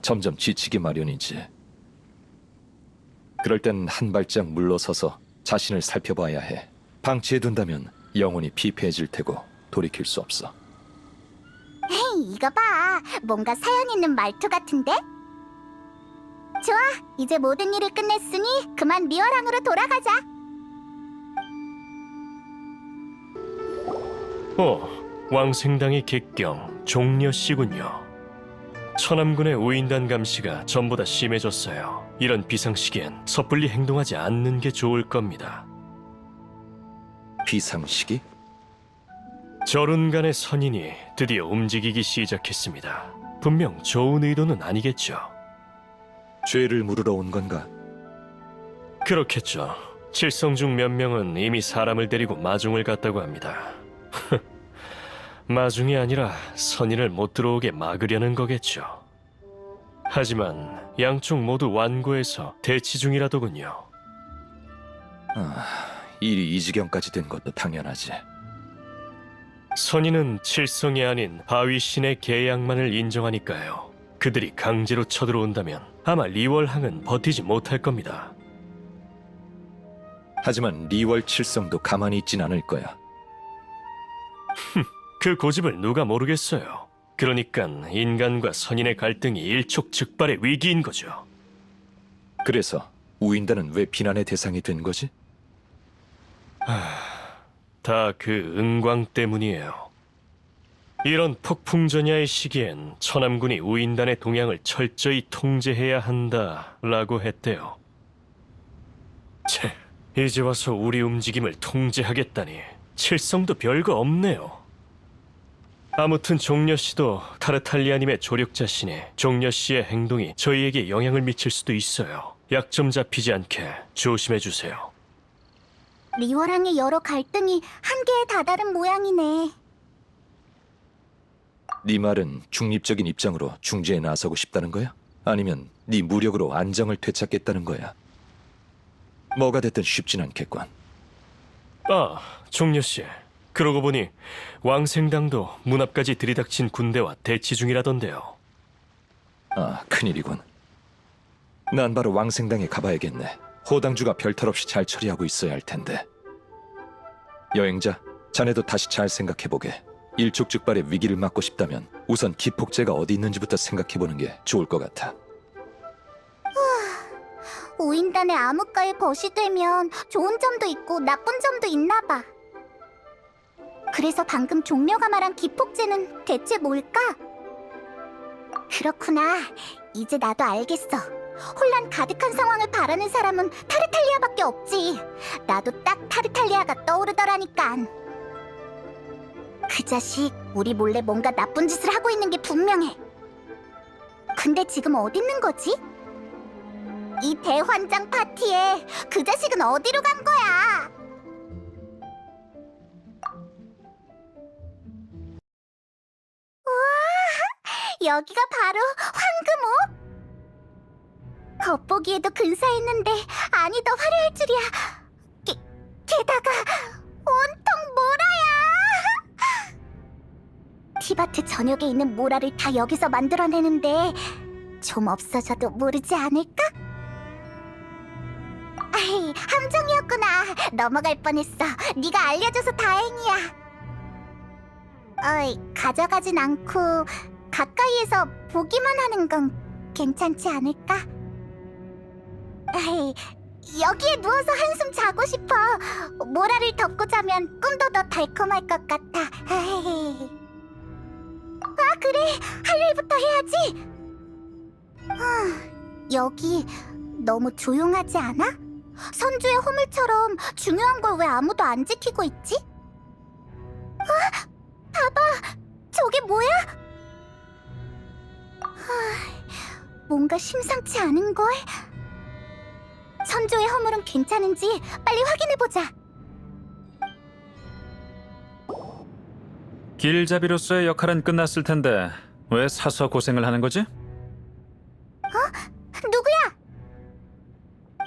점점 지치기 마련이지. 그럴 땐 한 발짝 물러서서 자신을 살펴봐야 해. 방치해둔다면 영혼이 피폐해질 테고 돌이킬 수 없어. 헤이, 이거 봐. 뭔가 사연 있는 말투 같은데? 좋아, 이제 모든 일을 끝냈으니 그만 리월항으로 돌아가자. 왕생당의 객경 종려씨군요. 천암군의 우인단 감시가 전보다 심해졌어요. 이런 비상시기엔 섣불리 행동하지 않는 게 좋을 겁니다. 비상시기? 저룬간의 선인이 드디어 움직이기 시작했습니다. 분명 좋은 의도는 아니겠죠. 죄를 물으러 온 건가? 그렇겠죠. 칠성 중 몇 명은 이미 사람을 데리고 마중을 갔다고 합니다. 마중이 아니라 선인을 못 들어오게 막으려는 거겠죠. 하지만 양쪽 모두 완고해서 대치 중이라더군요. 일이 이 지경까지 된 것도 당연하지. 선인은 칠성이 아닌 바위신의 계약만을 인정하니까요. 그들이 강제로 쳐들어온다면 아마 리월항은 버티지 못할 겁니다. 하지만 리월 칠성도 가만히 있진 않을 거야. 그 고집을 누가 모르겠어요. 그러니까 인간과 선인의 갈등이 일촉즉발의 위기인 거죠. 그래서 우인단은 왜 비난의 대상이 된 거지? 다 그 은광 때문이에요. 이런 폭풍전야의 시기엔 천암군이 우인단의 동향을 철저히 통제해야 한다라고 했대요. 채, 이제 와서 우리 움직임을 통제하겠다니 칠성도 별거 없네요. 아무튼 종려씨도 타르탈리아님의 조력자시니 종려씨의 행동이 저희에게 영향을 미칠 수도 있어요. 약 좀 잡히지 않게 조심해주세요. 리월항의 여러 갈등이 한계에 다다른 모양이네. 네 말은 중립적인 입장으로 중재에 나서고 싶다는 거야? 아니면 네 무력으로 안정을 되찾겠다는 거야? 뭐가 됐든 쉽진 않겠군. 아, 종려 씨. 그러고 보니 왕생당도 문 앞까지 들이닥친 군대와 대치 중이라던데요. 아, 큰일이군. 난 바로 왕생당에 가봐야겠네. 호당주가 별탈 없이 잘 처리하고 있어야 할 텐데. 여행자, 자네도 다시 잘 생각해보게. 일촉즉발의 위기를 막고 싶다면 우선 기폭제가 어디 있는지부터 생각해보는 게 좋을 것 같아. 우인단의 암흑가에 벗이 되면 좋은 점도 있고 나쁜 점도 있나 봐. 그래서 방금 종려가 말한 기폭제는 대체 뭘까? 그렇구나. 이제 나도 알겠어. 혼란 가득한 상황을 바라는 사람은 타르탈리아밖에 없지. 나도 딱 타르탈리아가 떠오르더라니깐. 그 자식 우리 몰래 뭔가 나쁜 짓을 하고 있는 게 분명해. 근데 지금 어디 있는 거지? 이 대환장 파티에 그 자식은 어디로 간 거야? 우와, 여기가 바로 황금옥? 겉보기에도 근사했는데 안이 더 화려할 줄이야. 게다가 온통 모라야. 티바트 전역에 있는 모라를 다 여기서 만들어내는데 좀 없어져도 모르지 않을까? 아이, 함정이었구나. 넘어갈 뻔했어. 네가 알려줘서 다행이야. 어이, 가져가진 않고 가까이에서 보기만 하는 건 괜찮지 않을까? 에이, 여기에 누워서 한숨 자고 싶어. 모라를 덮고 자면 꿈도 더 달콤할 것 같아. 에이. 아, 그래. 할 일부터 해야지. 여기 너무 조용하지 않아? 선주의 허물처럼 중요한 걸 왜 아무도 안 지키고 있지? 봐봐. 저게 뭐야? 뭔가 심상치 않은걸? 선조의 허물은 괜찮은지 빨리 확인해보자. 길잡이로서의 역할은 끝났을 텐데 왜 사서 고생을 하는 거지? 누구야?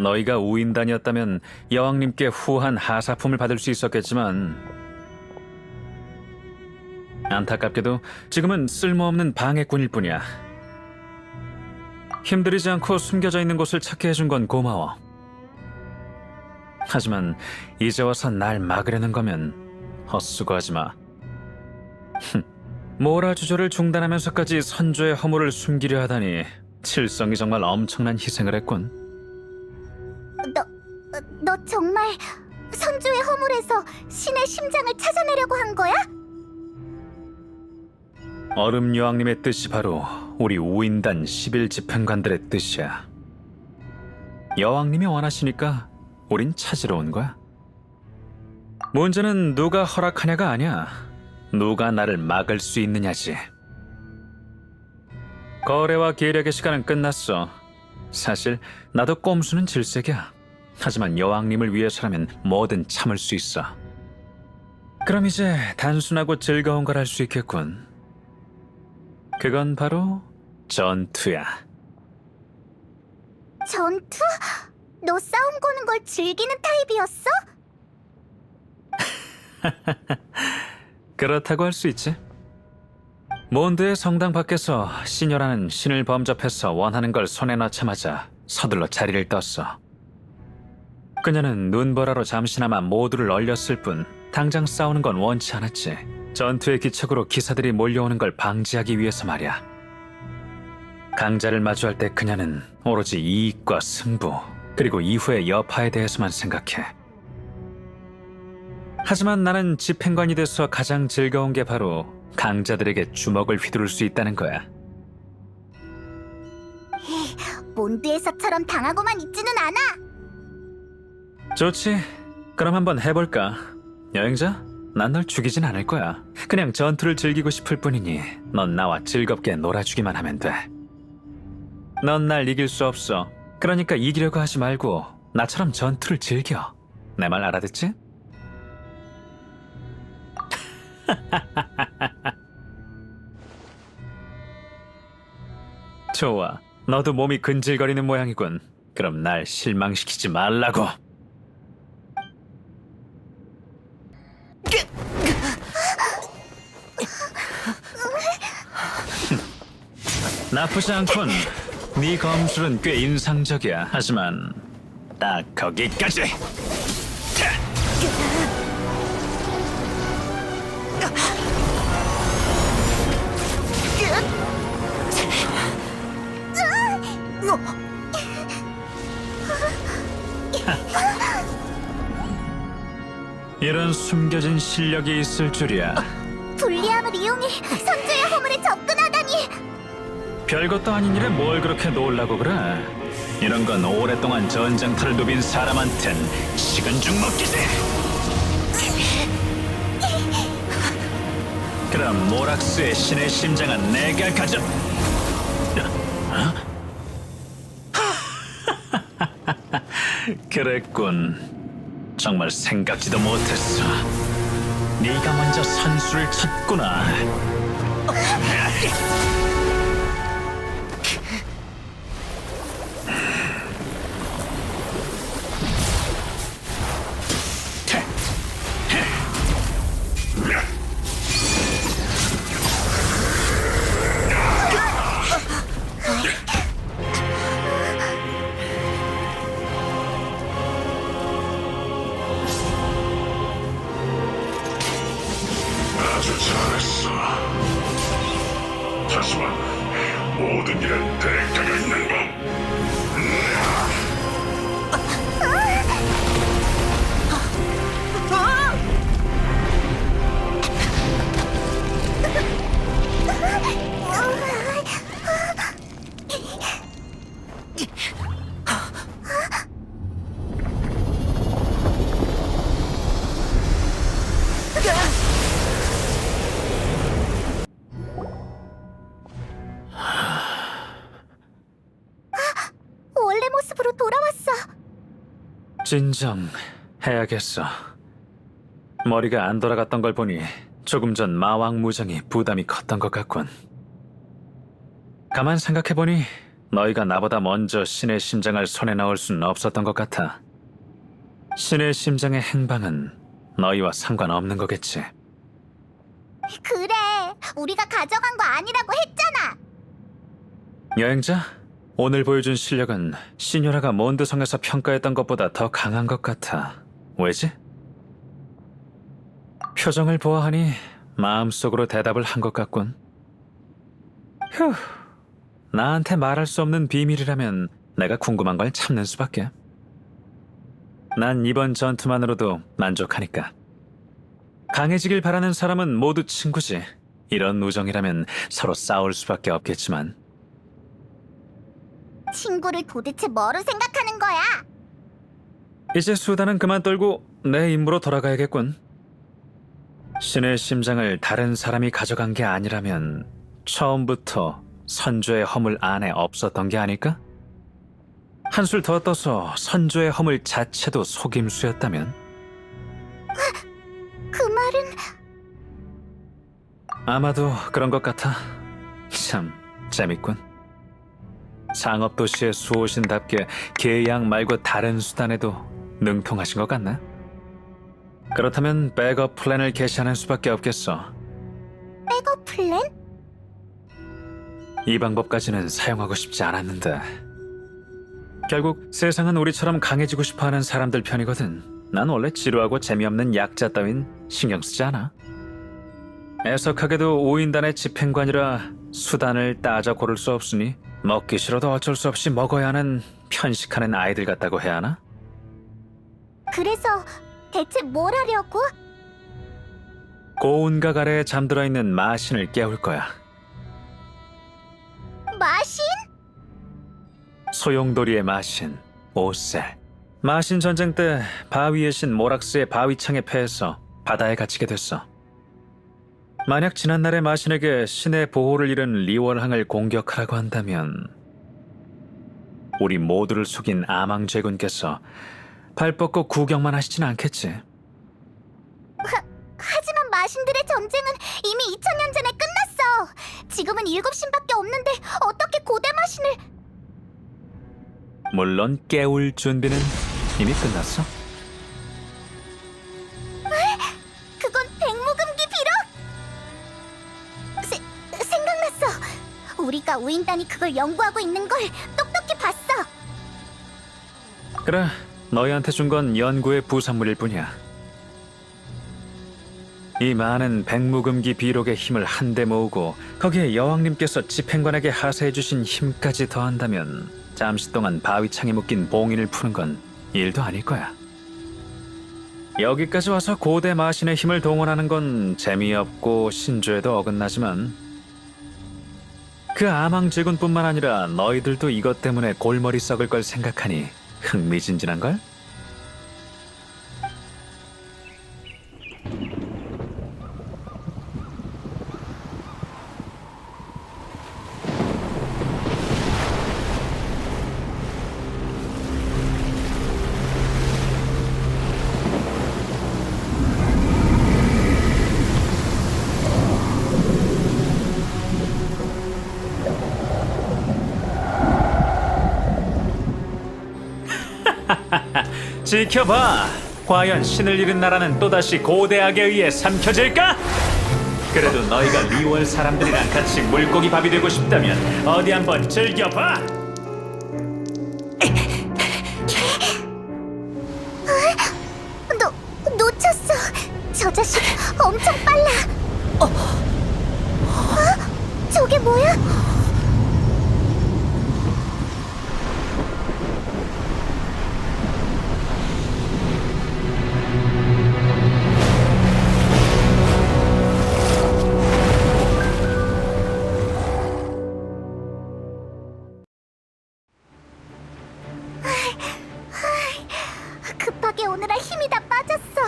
너희가 우인단이었다면 여왕님께 후한 하사품을 받을 수 있었겠지만 안타깝게도 지금은 쓸모없는 방해꾼일 뿐이야. 힘들이지 않고 숨겨져 있는 곳을 찾게 해준 건 고마워. 하지만 이제 와서 날 막으려는 거면 헛수고하지 마. 모라 주조를 중단하면서까지 선조의 허물을 숨기려 하다니 칠성이 정말 엄청난 희생을 했군. 너 정말 선조의 허물에서 신의 심장을 찾아내려고 한 거야? 얼음 여왕님의 뜻이 바로 우리 우인단 11집행관들의 뜻이야. 여왕님이 원하시니까 우린 찾으러 온 거야. 문제는 누가 허락하냐가 아니야. 누가 나를 막을 수 있느냐지. 거래와 계략의 시간은 끝났어. 사실 나도 꼼수는 질색이야. 하지만 여왕님을 위해서라면 뭐든 참을 수 있어. 그럼 이제 단순하고 즐거운 걸 할 수 있겠군. 그건 바로 전투야. 전투? 너 싸움 거는 걸 즐기는 타입이었어? 그렇다고 할 수 있지. 몬드의 성당 밖에서 시녀라는 신을 범접해서 원하는 걸 손에 넣자마자 서둘러 자리를 떴어. 그녀는 눈보라로 잠시나마 모두를 얼렸을 뿐 당장 싸우는 건 원치 않았지. 전투의 기척으로 기사들이 몰려오는 걸 방지하기 위해서 말이야. 강자를 마주할 때 그녀는 오로지 이익과 승부, 그리고 이후의 여파에 대해서만 생각해. 하지만 나는 집행관이 돼서 가장 즐거운 게 바로 강자들에게 주먹을 휘두를 수 있다는 거야. 몬드에서처럼 당하고만 있지는 않아. 좋지. 그럼 한번 해볼까? 여행자? 난 널 죽이진 않을 거야. 그냥 전투를 즐기고 싶을 뿐이니 넌 나와 즐겁게 놀아주기만 하면 돼. 넌 날 이길 수 없어. 그러니까 이기려고 하지 말고 나처럼 전투를 즐겨. 내 말 알아듣지? 좋아. 너도 몸이 근질거리는 모양이군. 그럼 날 실망시키지 말라고. 나쁘지 않군. 네 검술은 꽤 인상적이야. 하지만 딱 거기까지. 이런 숨겨진 실력이 있을 줄이야. 불리함을 이용해 선주의 허물에 접근하다니. 별것도 아닌 일에 뭘 그렇게 놀라고 그래? 이런 건 오랫동안 전쟁터를 누빈 사람한텐 식은 죽 먹기지. 그럼 모락스의 신의 심장은 내가 가져. 그랬군. 정말 생각지도 못했어. 네가 먼저 선수를 쳤구나. 아주 잘했어. 하지만 모든 일은 대가가 있는 법. 원래 모습으로 돌아왔어. 진정해야겠어. 머리가 안 돌아갔던 걸 보니 조금 전 마왕 무장이 부담이 컸던 것 같군. 가만 생각해보니 너희가 나보다 먼저 신의 심장을 손에 넣을 수는 없었던 것 같아. 신의 심장의 행방은 너희와 상관없는 거겠지. 그래, 우리가 가져간 거 아니라고 했잖아. 여행자, 오늘 보여준 실력은 시녀라가 몬드성에서 평가했던 것보다 더 강한 것 같아. 왜지? 표정을 보아하니 마음속으로 대답을 한 것 같군. 휴, 나한테 말할 수 없는 비밀이라면 내가 궁금한 걸 참는 수밖에. 난 이번 전투만으로도 만족하니까. 강해지길 바라는 사람은 모두 친구지. 이런 우정이라면 서로 싸울 수밖에 없겠지만. 친구를 도대체 뭐로 생각하는 거야? 이제 수다는 그만 떨고 내 임무로 돌아가야겠군. 신의 심장을 다른 사람이 가져간 게 아니라면 처음부터 선조의 허물 안에 없었던 게 아닐까? 한술 더 떠서 선조의 허물 자체도 속임수였다면? 그 말은 아마도 그런 것 같아. 참 재밌군. 상업도시의 수호신답게 계약 말고 다른 수단에도 능통하신 것 같나? 그렇다면 백업 플랜을 개시하는 수밖에 없겠어. 백업 플랜? 이 방법까지는 사용하고 싶지 않았는데. 결국 세상은 우리처럼 강해지고 싶어하는 사람들 편이거든. 난 원래 지루하고 재미없는 약자 따윈 신경 쓰지 않아. 애석하게도 5인단의 집행관이라 수단을 따져 고를 수 없으니 먹기 싫어도 어쩔 수 없이 먹어야 하는 편식하는 아이들 같다고 해야 하나? 그래서 대체 뭘 하려고? 고운각 아래에 잠들어 있는 마신을 깨울 거야. 마신? 소용돌이의 마신, 오셀. 마신 전쟁 때 바위의 신 모락스의 바위창에 패해서 바다에 갇히게 됐어. 만약 지난날의 마신에게 신의 보호를 잃은 리월항을 공격하라고 한다면 우리 모두를 속인 아망제군께서 발 뻗고 구경만 하시진 않겠지. 하지만 마신들의 전쟁은 이미 2000년 전에 끝났어. 지금은 7신밖에 없는데 어떻게 고대 마신을... 물론 깨울 준비는 이미 끝났어. 그건 백무금기 비록! 생각났어. 우리가 우인단이 그걸 연구하고 있는 걸 똑똑히 봤어. 그래, 너희한테 준 건 연구의 부산물일 뿐이야. 이 많은 백무금기 비록의 힘을 한데 모으고 거기에 여왕님께서 집행관에게 하사해주신 힘까지 더한다면 잠시 동안 바위창에 묶인 봉인을 푸는 건 일도 아닐 거야. 여기까지 와서 고대 마신의 힘을 동원하는 건 재미없고 신조에도 어긋나지만 그 아망제군뿐만 아니라 너희들도 이것 때문에 골머리 썩을 걸 생각하니 흥미진진한걸? 지켜봐! 과연 신을 잃은 나라는 또다시 고대악에 의해 삼켜질까? 그래도 너희가 리월 사람들이랑 같이 물고기 밥이 되고 싶다면 어디 한번 즐겨봐! 놓쳤어. 저 자식 엄청 빨라. 저게 뭐야? 급하게 오느라 힘이 다 빠졌어.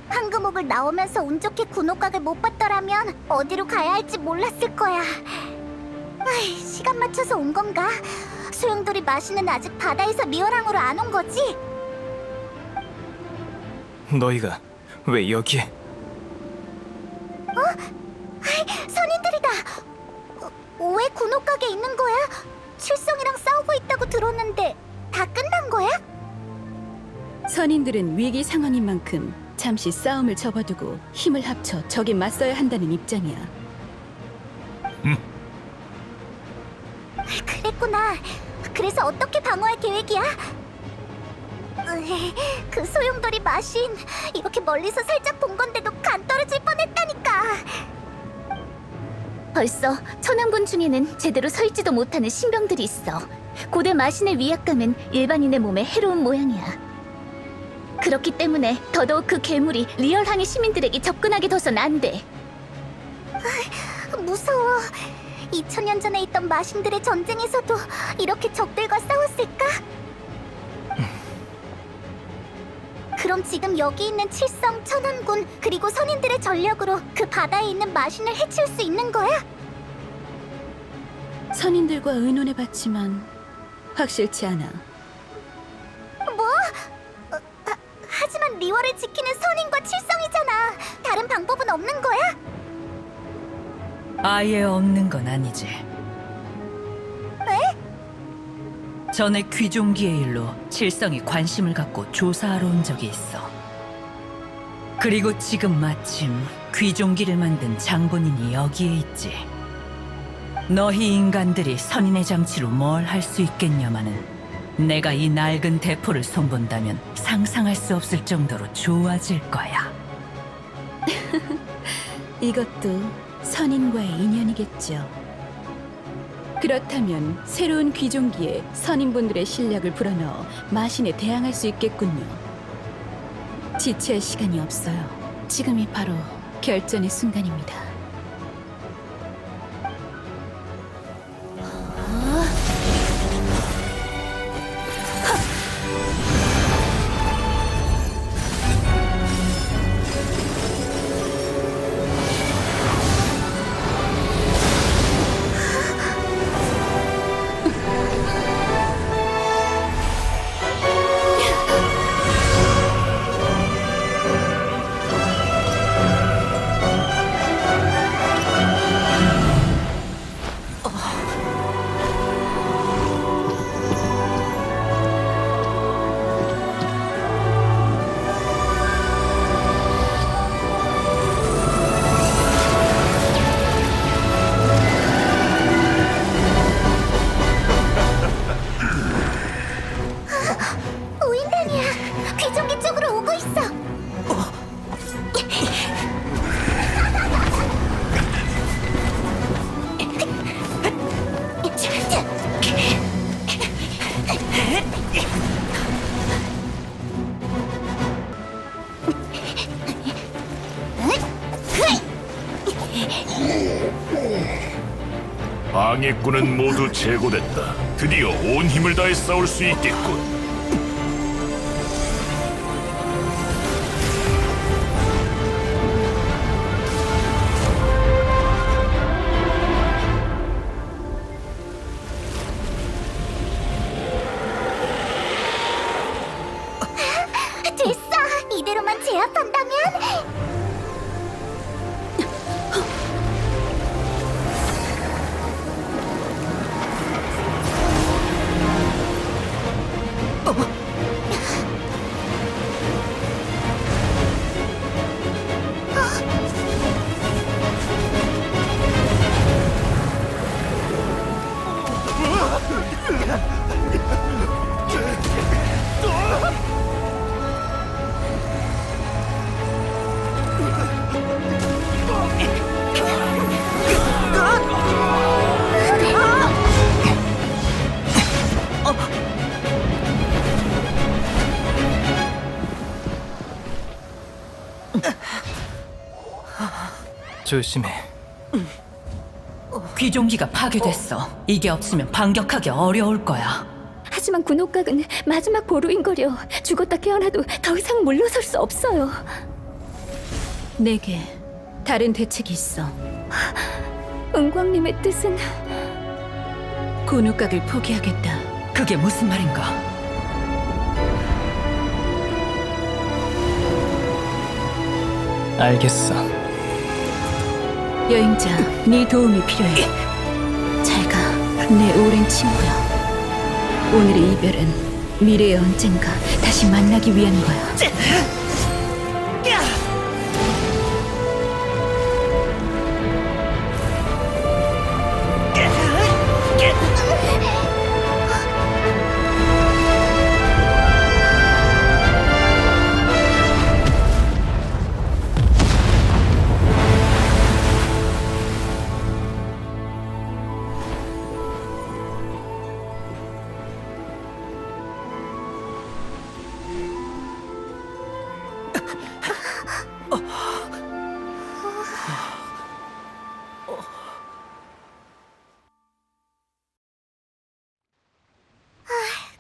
황금옥을 나오면서 운 좋게 군옥각을 못 봤더라면 어디로 가야 할지 몰랐을 거야. 시간 맞춰서 온 건가? 소용돌이 마시는 아직 바다에서 리어랑으로 안 온 거지? 너희가 왜 여기에? 선인들이다. 왜 군옥각에 있는 거야? 칠성이랑 싸우고 있다고 들었는데 다 끝난 거야? 선인들은 위기 상황인 만큼 잠시 싸움을 접어두고 힘을 합쳐 적에 맞서야 한다는 입장이야. 그랬구나. 그래서 어떻게 방어할 계획이야? 그 소용돌이 마신 이렇게 멀리서 살짝 본 건데도 간 떨어질 뻔했다니까. 벌써 천왕군 중에는 제대로 서 있지도 못하는 신병들이 있어. 고대 마신의 위압감은 일반인의 몸에 해로운 모양이야. 그렇기 때문에 더더욱 그 괴물이 리얼항의 시민들에게 접근하게 둬선 안 돼. 무서워. 2000년 전에 있던 마신들의 전쟁에서도 이렇게 적들과 싸웠을까? 그럼 지금 여기 있는 칠성, 천왕군 그리고 선인들의 전력으로 그 바다에 있는 마신을 해칠 수 있는 거야? 선인들과 의논해봤지만 확실치 않아. 뭐? 하지만 리월을 지키는 선인과 칠성이잖아. 다른 방법은 없는 거야? 아예 없는 건 아니지. 왜? 전에 귀종기의 일로 칠성이 관심을 갖고 조사하러 온 적이 있어. 그리고 지금 마침 귀종기를 만든 장본인이 여기에 있지. 너희 인간들이 선인의 장치로 뭘 할 수 있겠냐마는 내가 이 낡은 대포를 손본다면 상상할 수 없을 정도로 좋아질 거야. 이것도 선인과의 인연이겠죠. 그렇다면 새로운 귀종기에 선인분들의 실력을 불어넣어 마신에 대항할 수 있겠군요. 지체할 시간이 없어요. 지금이 바로 결전의 순간입니다. 방해꾼은 모두 제거됐다. 드디어 온 힘을 다해 싸울 수 있겠군. 됐어! 이대로만 제압한다면... 조심해. 귀종기가 파괴됐어. 이게 없으면 반격하기 어려울 거야. 하지만 군옥각은 마지막 보루인거려. 죽었다 깨어나도 더 이상 물러설 수 없어요. 내게 다른 대책이 있어. 은광님의 뜻은... 군옥각을 포기하겠다. 그게 무슨 말인가? 알겠어. 여행자, 네 도움이 필요해. 잘 가, 내 오랜 친구야. 오늘의 이별은 미래의 언젠가 다시 만나기 위한 거야.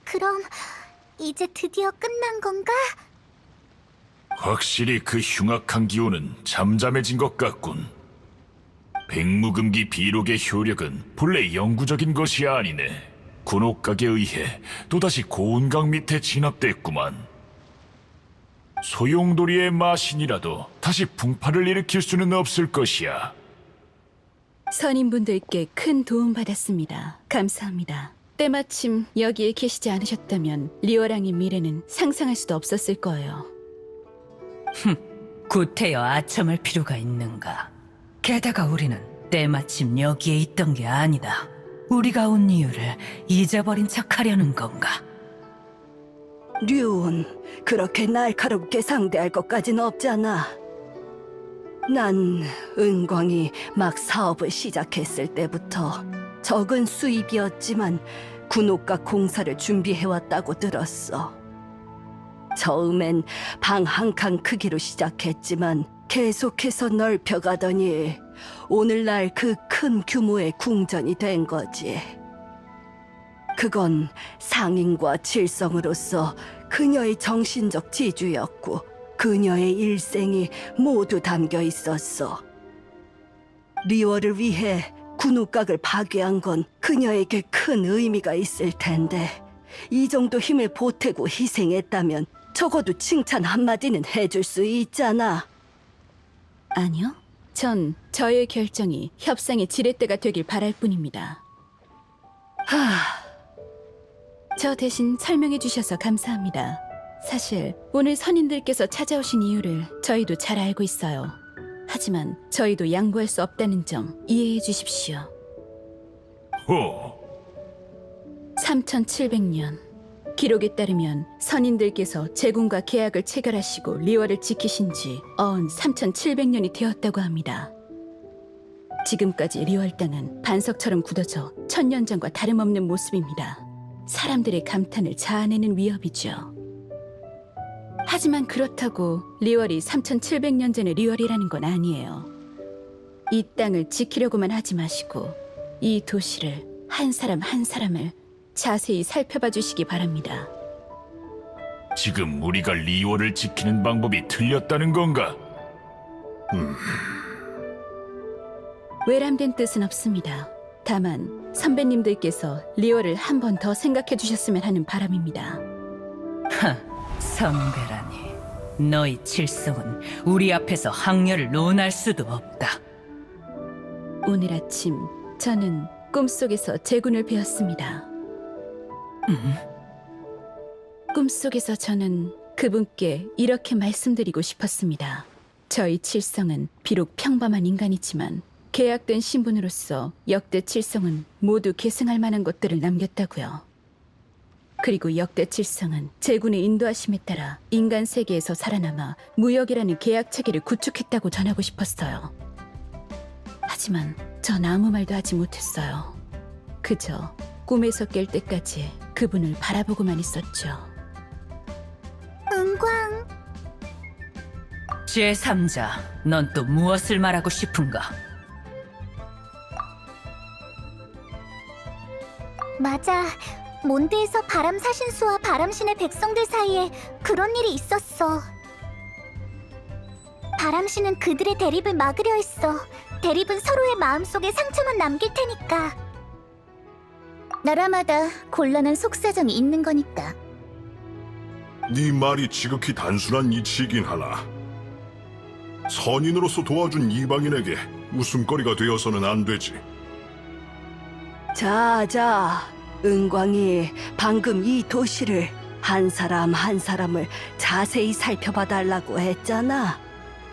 그럼 이제 드디어 끝난 건가? 확실히 그 흉악한 기운은 잠잠해진 것 같군. 백무금기 비록의 효력은 본래 영구적인 것이 아니네. 군옥각에 의해 또다시 고운강 밑에 진압됐구만. 소용돌이의 마신이라도 다시 풍파를 일으킬 수는 없을 것이야. 선임분들께 큰 도움 받았습니다. 감사합니다. 때마침 여기에 계시지 않으셨다면 리오랑의 미래는 상상할 수도 없었을 거예요. 구태여 아첨할 필요가 있는가? 게다가 우리는 때마침 여기에 있던 게 아니다. 우리가 온 이유를 잊어버린 척하려는 건가? 류온, 그렇게 날카롭게 상대할 것까진 없잖아. 난 은광이 막 사업을 시작했을 때부터 적은 수입이었지만 군옥각 공사를 준비해왔다고 들었어. 처음엔 방 한 칸 크기로 시작했지만 계속해서 넓혀가더니 오늘날 그 큰 규모의 궁전이 된 거지. 그건 상인과 칠성으로서 그녀의 정신적 지주였고 그녀의 일생이 모두 담겨 있었어. 리월을 위해 군옥각을 파괴한 건 그녀에게 큰 의미가 있을 텐데 이 정도 힘을 보태고 희생했다면 적어도 칭찬 한마디는 해줄 수 있잖아. 아니요. 전 저의 결정이 협상의 지렛대가 되길 바랄 뿐입니다. 저 대신 설명해 주셔서 감사합니다. 사실 오늘 선인들께서 찾아오신 이유를 저희도 잘 알고 있어요. 하지만 저희도 양보할 수 없다는 점 이해해 주십시오. 호, 3700년. 기록에 따르면 선인들께서 제군과 계약을 체결하시고 리월을 지키신 지 어언 3700년이 되었다고 합니다. 지금까지 리월 땅은 반석처럼 굳어져 1000년 전과 다름없는 모습입니다. 사람들의 감탄을 자아내는 위협이죠. 하지만 그렇다고 리월이 3700년 전의 리월이라는 건 아니에요. 이 땅을 지키려고만 하지 마시고 이 도시를 한 사람 한 사람을 자세히 살펴봐 주시기 바랍니다. 지금 우리가 리월을 지키는 방법이 틀렸다는 건가? 외람된 뜻은 없습니다. 다만 선배님들께서 리월을 한 번 더 생각해 주셨으면 하는 바람입니다. 선배라니. 너희 칠성은 우리 앞에서 학렬을 논할 수도 없다. 오늘 아침 저는 꿈속에서 제군을 배웠습니다. 꿈속에서 저는 그분께 이렇게 말씀드리고 싶었습니다. 저희 칠성은 비록 평범한 인간이지만 계약된 신분으로서 역대 칠성은 모두 계승할 만한 것들을 남겼다고요. 그리고 역대 칠성은 제군의 인도하심에 따라 인간 세계에서 살아남아 무역이라는 계약 체계를 구축했다고 전하고 싶었어요. 하지만 전 아무 말도 하지 못했어요. 그저 꿈에서 깰 때까지 그분을 바라보고만 있었죠. 은광, 제3자, 넌 또 무엇을 말하고 싶은가? 맞아. 몬드에서 바람 사신수와 바람신의 백성들 사이에 그런 일이 있었어. 바람신은 그들의 대립을 막으려 했어. 대립은 서로의 마음속에 상처만 남길 테니까. 나라마다 곤란한 속사정이 있는 거니까. 네 말이 지극히 단순한 이치이긴 하나 선인으로서 도와준 이방인에게 웃음거리가 되어서는 안 되지. 자자, 은광이 방금 이 도시를 한 사람 한 사람을 자세히 살펴봐 달라고 했잖아.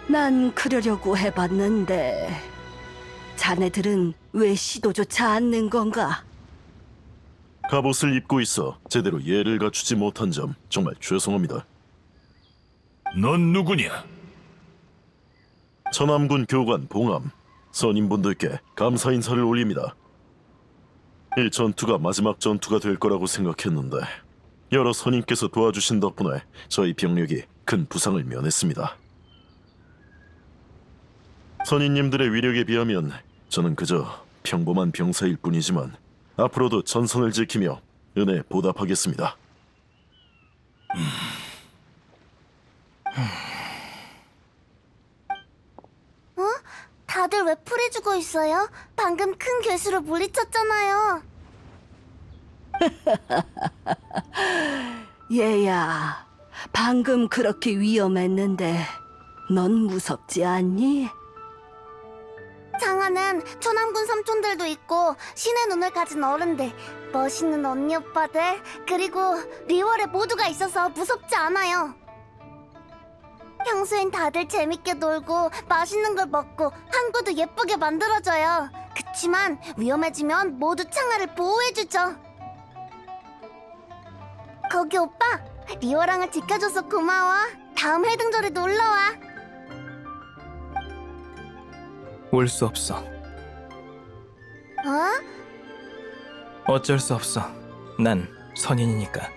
난 그러려고 해봤는데 자네들은 왜 시도조차 않는 건가? 갑옷을 입고 있어 제대로 예를 갖추지 못한 점 정말 죄송합니다. 넌 누구냐? 천암군 교관 봉암, 선임분들께 감사 인사를 올립니다. 이 전투가 마지막 전투가 될 거라고 생각했는데 여러 선임께서 도와주신 덕분에 저희 병력이 큰 부상을 면했습니다. 선임님들의 위력에 비하면 저는 그저 평범한 병사일 뿐이지만 앞으로도 전선을 지키며 은혜 보답하겠습니다. 다들 왜 풀이 주고 있어요? 방금 큰 괴수로 물리쳤잖아요. 얘야, 방금 그렇게 위험했는데 넌 무섭지 않니? 장하는 천암군 삼촌들도 있고 신의 눈을 가진 어른들, 멋있는 언니 오빠들, 그리고 리월에 모두가 있어서 무섭지 않아요. 평소엔 다들 재밌게 놀고 맛있는 걸 먹고 항구도 예쁘게 만들어줘요. 그치만 위험해지면 모두 창하를 보호해주죠. 거기 오빠, 리월왕을 지켜줘서 고마워. 다음 해등절에 놀러와. 올 수 없어. 어? 어쩔 수 없어. 난 선인이니까.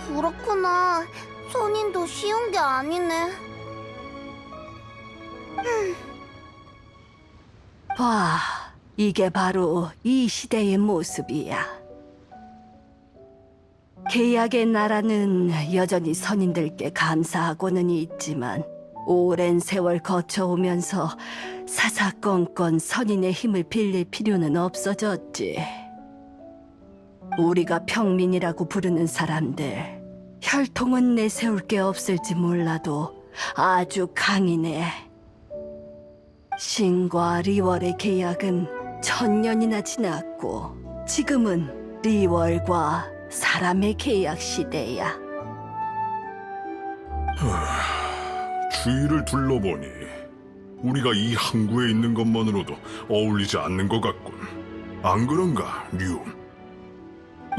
그렇구나. 선인도 쉬운 게 아니네. 봐, 이게 바로 이 시대의 모습이야. 계약의 나라는 여전히 선인들께 감사하고는 있지만 오랜 세월 거쳐오면서 사사건건 선인의 힘을 빌릴 필요는 없어졌지. 우리가 평민이라고 부르는 사람들, 혈통은 내세울 게 없을지 몰라도 아주 강이네. 신과 리월의 계약은 1000년이나 지났고 지금은 리월과 사람의 계약 시대야. 주위를 둘러보니 우리가 이 항구에 있는 것만으로도 어울리지 않는 것 같군. 안 그런가, 류?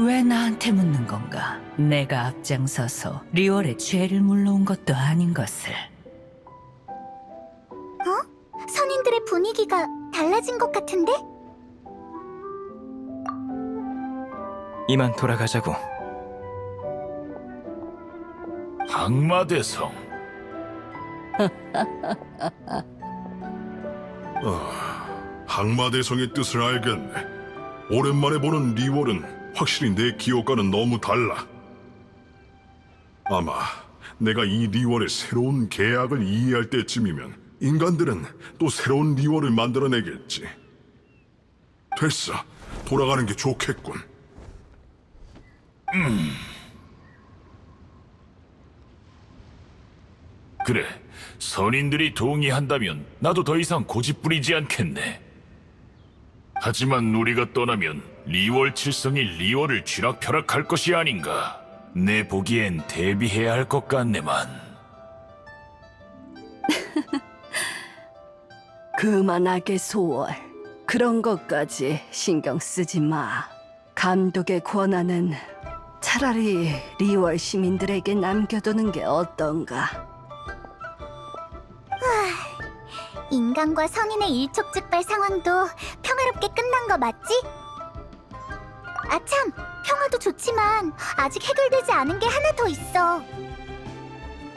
왜 나한테 묻는 건가? 내가 앞장서서 리월의 죄를 물러온 것도 아닌 것을. 선인들의 분위기가 달라진 것 같은데? 이만 돌아가자고. 악마대성. 항마대성의 뜻을 알겠네. 오랜만에 보는 리월은 확실히 내 기억과는 너무 달라. 아마 내가 이 리월의 새로운 계약을 이해할 때쯤이면 인간들은 또 새로운 리월을 만들어내겠지. 됐어. 돌아가는 게 좋겠군. 그래, 선인들이 동의한다면 나도 더 이상 고집 부리지 않겠네. 하지만 우리가 떠나면 리월 칠성이 리월을 쥐락펴락할 것이 아닌가. 내 보기엔 대비해야 할 것 같네만. 그만하게 소월. 그런 것까지 신경 쓰지 마. 감독의 권한은 차라리 리월 시민들에게 남겨두는 게 어떤가? 인간과 선인의 일촉즉발 상황도 평화롭게 끝난 거 맞지? 아참, 평화도 좋지만 아직 해결되지 않은 게 하나 더 있어.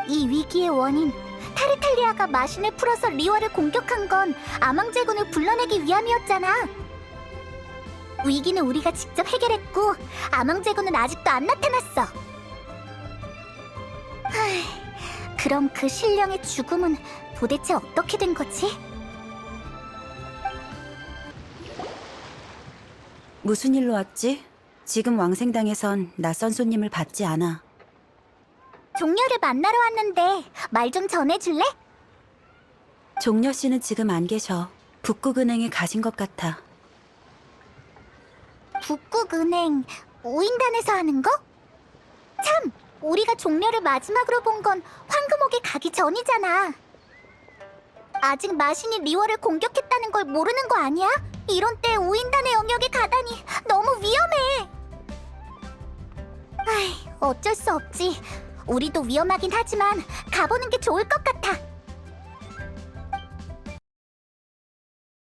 이 위기의 원인, 타르탈리아가 마신을 풀어서 리월을 공격한 건 아망제군을 불러내기 위함이었잖아. 위기는 우리가 직접 해결했고 아망제군은 아직도 안 나타났어. 그럼 그 신령의 죽음은 도대체 어떻게 된 거지? 무슨 일로 왔지? 지금 왕생당에선 낯선 손님을 받지 않아. 종려를 만나러 왔는데 말 좀 전해줄래? 종려 씨는 지금 안 계셔. 북극은행에 가신 것 같아. 북극은행 우인단에서 하는 거? 참! 우리가 종려를 마지막으로 본 건 황금옥에 가기 전이잖아. 아직 마신이 리월을 공격했다는 걸 모르는 거 아니야? 이런 때 우인단의 영역에 가다니 너무 위험해. 어쩔 수 없지. 우리도 위험하긴 하지만 가보는 게 좋을 것 같아.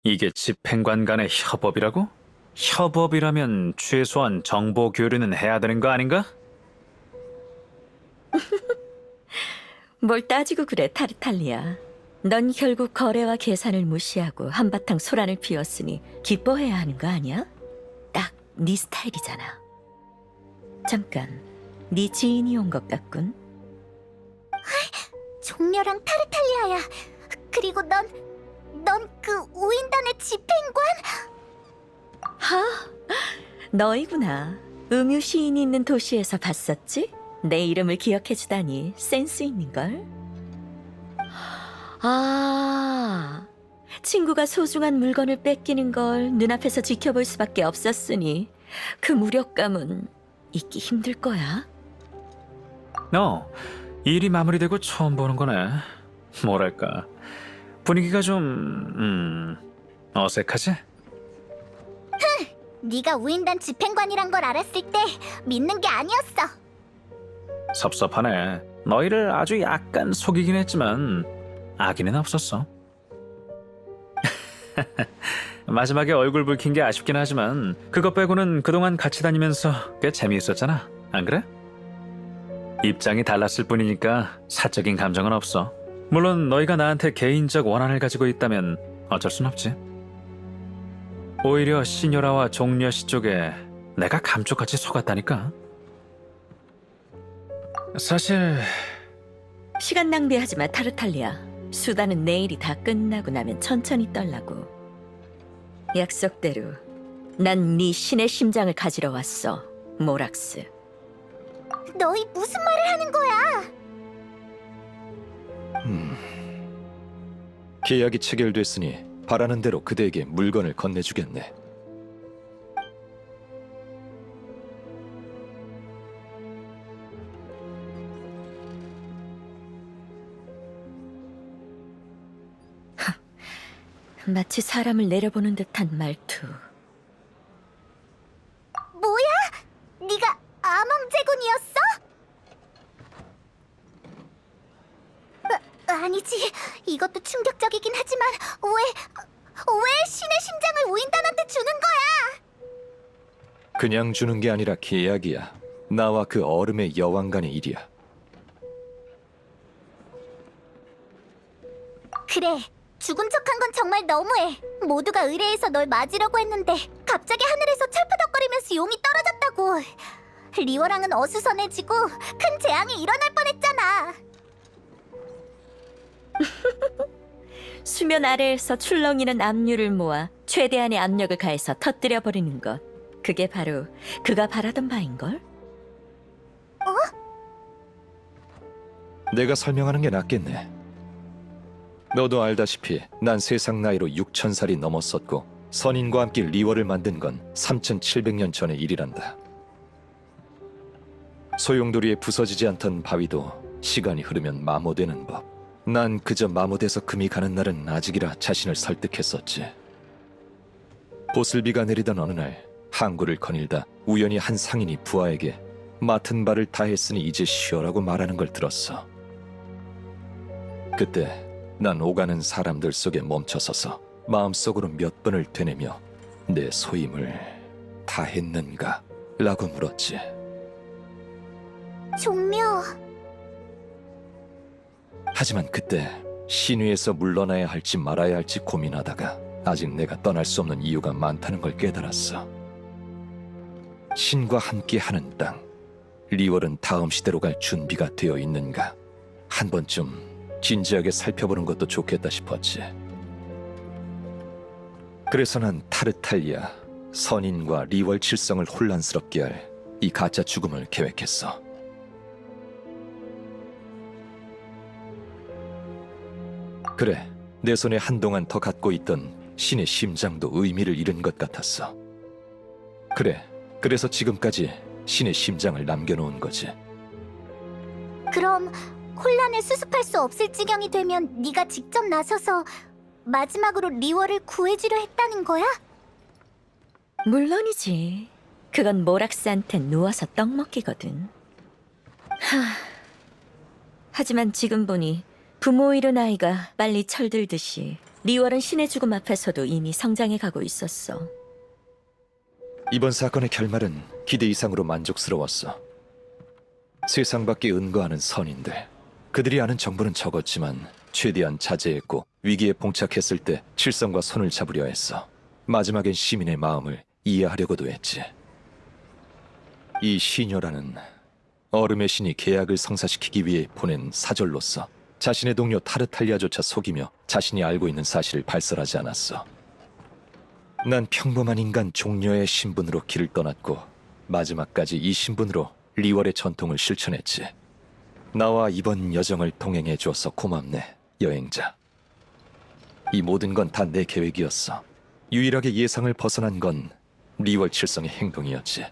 이게 집행관 간의 협업이라고? 협업이라면 최소한 정보 교류는 해야 되는 거 아닌가? 뭘 따지고 그래, 타르탈리아. 넌 결국 거래와 계산을 무시하고 한바탕 소란을 피웠으니 기뻐해야 하는 거 아니야? 딱 네 스타일이잖아. 잠깐, 네 지인이 온 것 같군. 종려랑 타르탈리아야. 그리고 넌 그 우인단의 집행관? 하, 너희구나. 음유 시인이 있는 도시에서 봤었지? 내 이름을 기억해주다니 센스 있는걸? 아, 친구가 소중한 물건을 뺏기는 걸 눈앞에서 지켜볼 수밖에 없었으니 그 무력감은 잊기 힘들 거야. 일이 마무리되고 처음 보는 거네. 뭐랄까, 분위기가 좀 어색하지? 네가 우인단 집행관이란 걸 알았을 때 믿는 게 아니었어. 섭섭하네. 너희를 아주 약간 속이긴 했지만 악의는 없었어. 마지막에 얼굴 붉힌 게 아쉽긴 하지만 그것 빼고는 그동안 같이 다니면서 꽤 재미있었잖아. 안 그래? 입장이 달랐을 뿐이니까 사적인 감정은 없어. 물론 너희가 나한테 개인적 원한을 가지고 있다면 어쩔 순 없지. 오히려 시녀라와 종려씨 쪽에 내가 감쪽같이 속았다니까. 사실 시간 낭비하지 마, 타르탈리아. 수다는 내일이 다 끝나고 나면 천천히 떨라고. 약속대로 난 네 신의 심장을 가지러 왔어, 모락스. 너희 무슨 말을 하는 거야? 계약이 체결됐으니 바라는 대로 그대에게 물건을 건네주겠네. 마치 사람을 내려보는 듯한 말투. 뭐야? 네가 아망제군이었어? 아니지. 이것도 충격적이긴 하지만 왜 신의 심장을 우인단한테 주는 거야? 그냥 주는 게 아니라 계약이야. 나와 그 얼음의 여왕 간의 일이야. 그래, 죽은 척한 건 정말 너무해. 모두가 의뢰해서 널 맞으려고 했는데 갑자기 하늘에서 철푸덕거리면서 용이 떨어졌다고. 리워랑은 어수선해지고 큰 재앙이 일어날 뻔했잖아. 수면 아래에서 출렁이는 압류를 모아 최대한의 압력을 가해서 터뜨려 버리는 것. 그게 바로 그가 바라던 바인걸? 내가 설명하는 게 낫겠네. 너도 알다시피 난 세상 나이로 6,000살이 넘었었고 선인과 함께 리월을 만든 건 3,700년 전의 일이란다. 소용돌이에 부서지지 않던 바위도 시간이 흐르면 마모되는 법. 난 그저 마모돼서 금이 가는 날은 아직이라 자신을 설득했었지. 보슬비가 내리던 어느 날 항구를 거닐다 우연히 한 상인이 부하에게 맡은 바를 다 했으니 이제 쉬어라고 말하는 걸 들었어. 그때 난 오가는 사람들 속에 멈춰서서 마음속으로 몇 번을 되뇌며 내 소임을 다 했는가? 라고 물었지. 종묘. 하지만 그때 신위에서 물러나야 할지 말아야 할지 고민하다가 아직 내가 떠날 수 없는 이유가 많다는 걸 깨달았어. 신과 함께하는 땅, 리월은 다음 시대로 갈 준비가 되어 있는가? 한 번쯤 진지하게 살펴보는 것도 좋겠다 싶었지. 그래서 난 타르탈리아, 선인과 리월 칠성을 혼란스럽게 할 이 가짜 죽음을 계획했어. 그래, 내 손에 한동안 더 갖고 있던 신의 심장도 의미를 잃은 것 같았어. 그래서 지금까지 신의 심장을 남겨놓은 거지. 그럼 혼란을 수습할 수 없을 지경이 되면 네가 직접 나서서 마지막으로 리월을 구해주려 했다는 거야? 물론이지. 그건 모락스한텐 누워서 떡 먹기거든. 하지만 지금 보니 부모 잃은 아이가 빨리 철들듯이 리월은 신의 죽음 앞에서도 이미 성장해 가고 있었어. 이번 사건의 결말은 기대 이상으로 만족스러웠어. 세상 밖에 은거하는 선인들, 그들이 아는 정보는 적었지만 최대한 자제했고 위기에 봉착했을 때 칠성과 손을 잡으려 했어. 마지막엔 시민의 마음을 이해하려고도 했지. 이 시녀라는 얼음의 신이 계약을 성사시키기 위해 보낸 사절로서 자신의 동료 타르탈리아조차 속이며 자신이 알고 있는 사실을 발설하지 않았어. 난 평범한 인간 종려의 신분으로 길을 떠났고 마지막까지 이 신분으로 리월의 전통을 실천했지. 나와 이번 여정을 동행해 주어서 고맙네, 여행자. 이 모든 건 다 내 계획이었어. 유일하게 예상을 벗어난 건 리월 칠성의 행동이었지.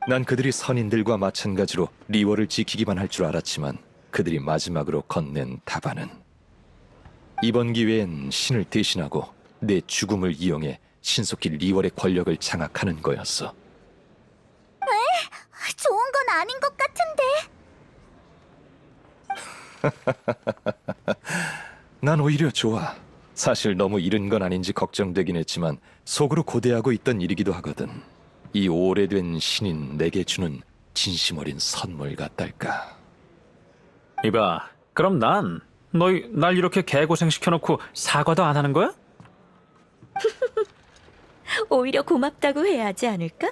난 그들이 선인들과 마찬가지로 리월을 지키기만 할 줄 알았지만 그들이 마지막으로 건넨 답안은 이번 기회엔 신을 대신하고 내 죽음을 이용해 신속히 리월의 권력을 장악하는 거였어. 에? 좋은 건 아닌 것 같은데. 난 오히려 좋아. 사실 너무 이른 건 아닌지 걱정되긴 했지만 속으로 고대하고 있던 일이기도 하거든. 이 오래된 신인 내게 주는 진심 어린 선물 같달까. 이봐, 그럼 날 이렇게 개고생시켜놓고 사과도 안 하는 거야? 오히려 고맙다고 해야 하지 않을까?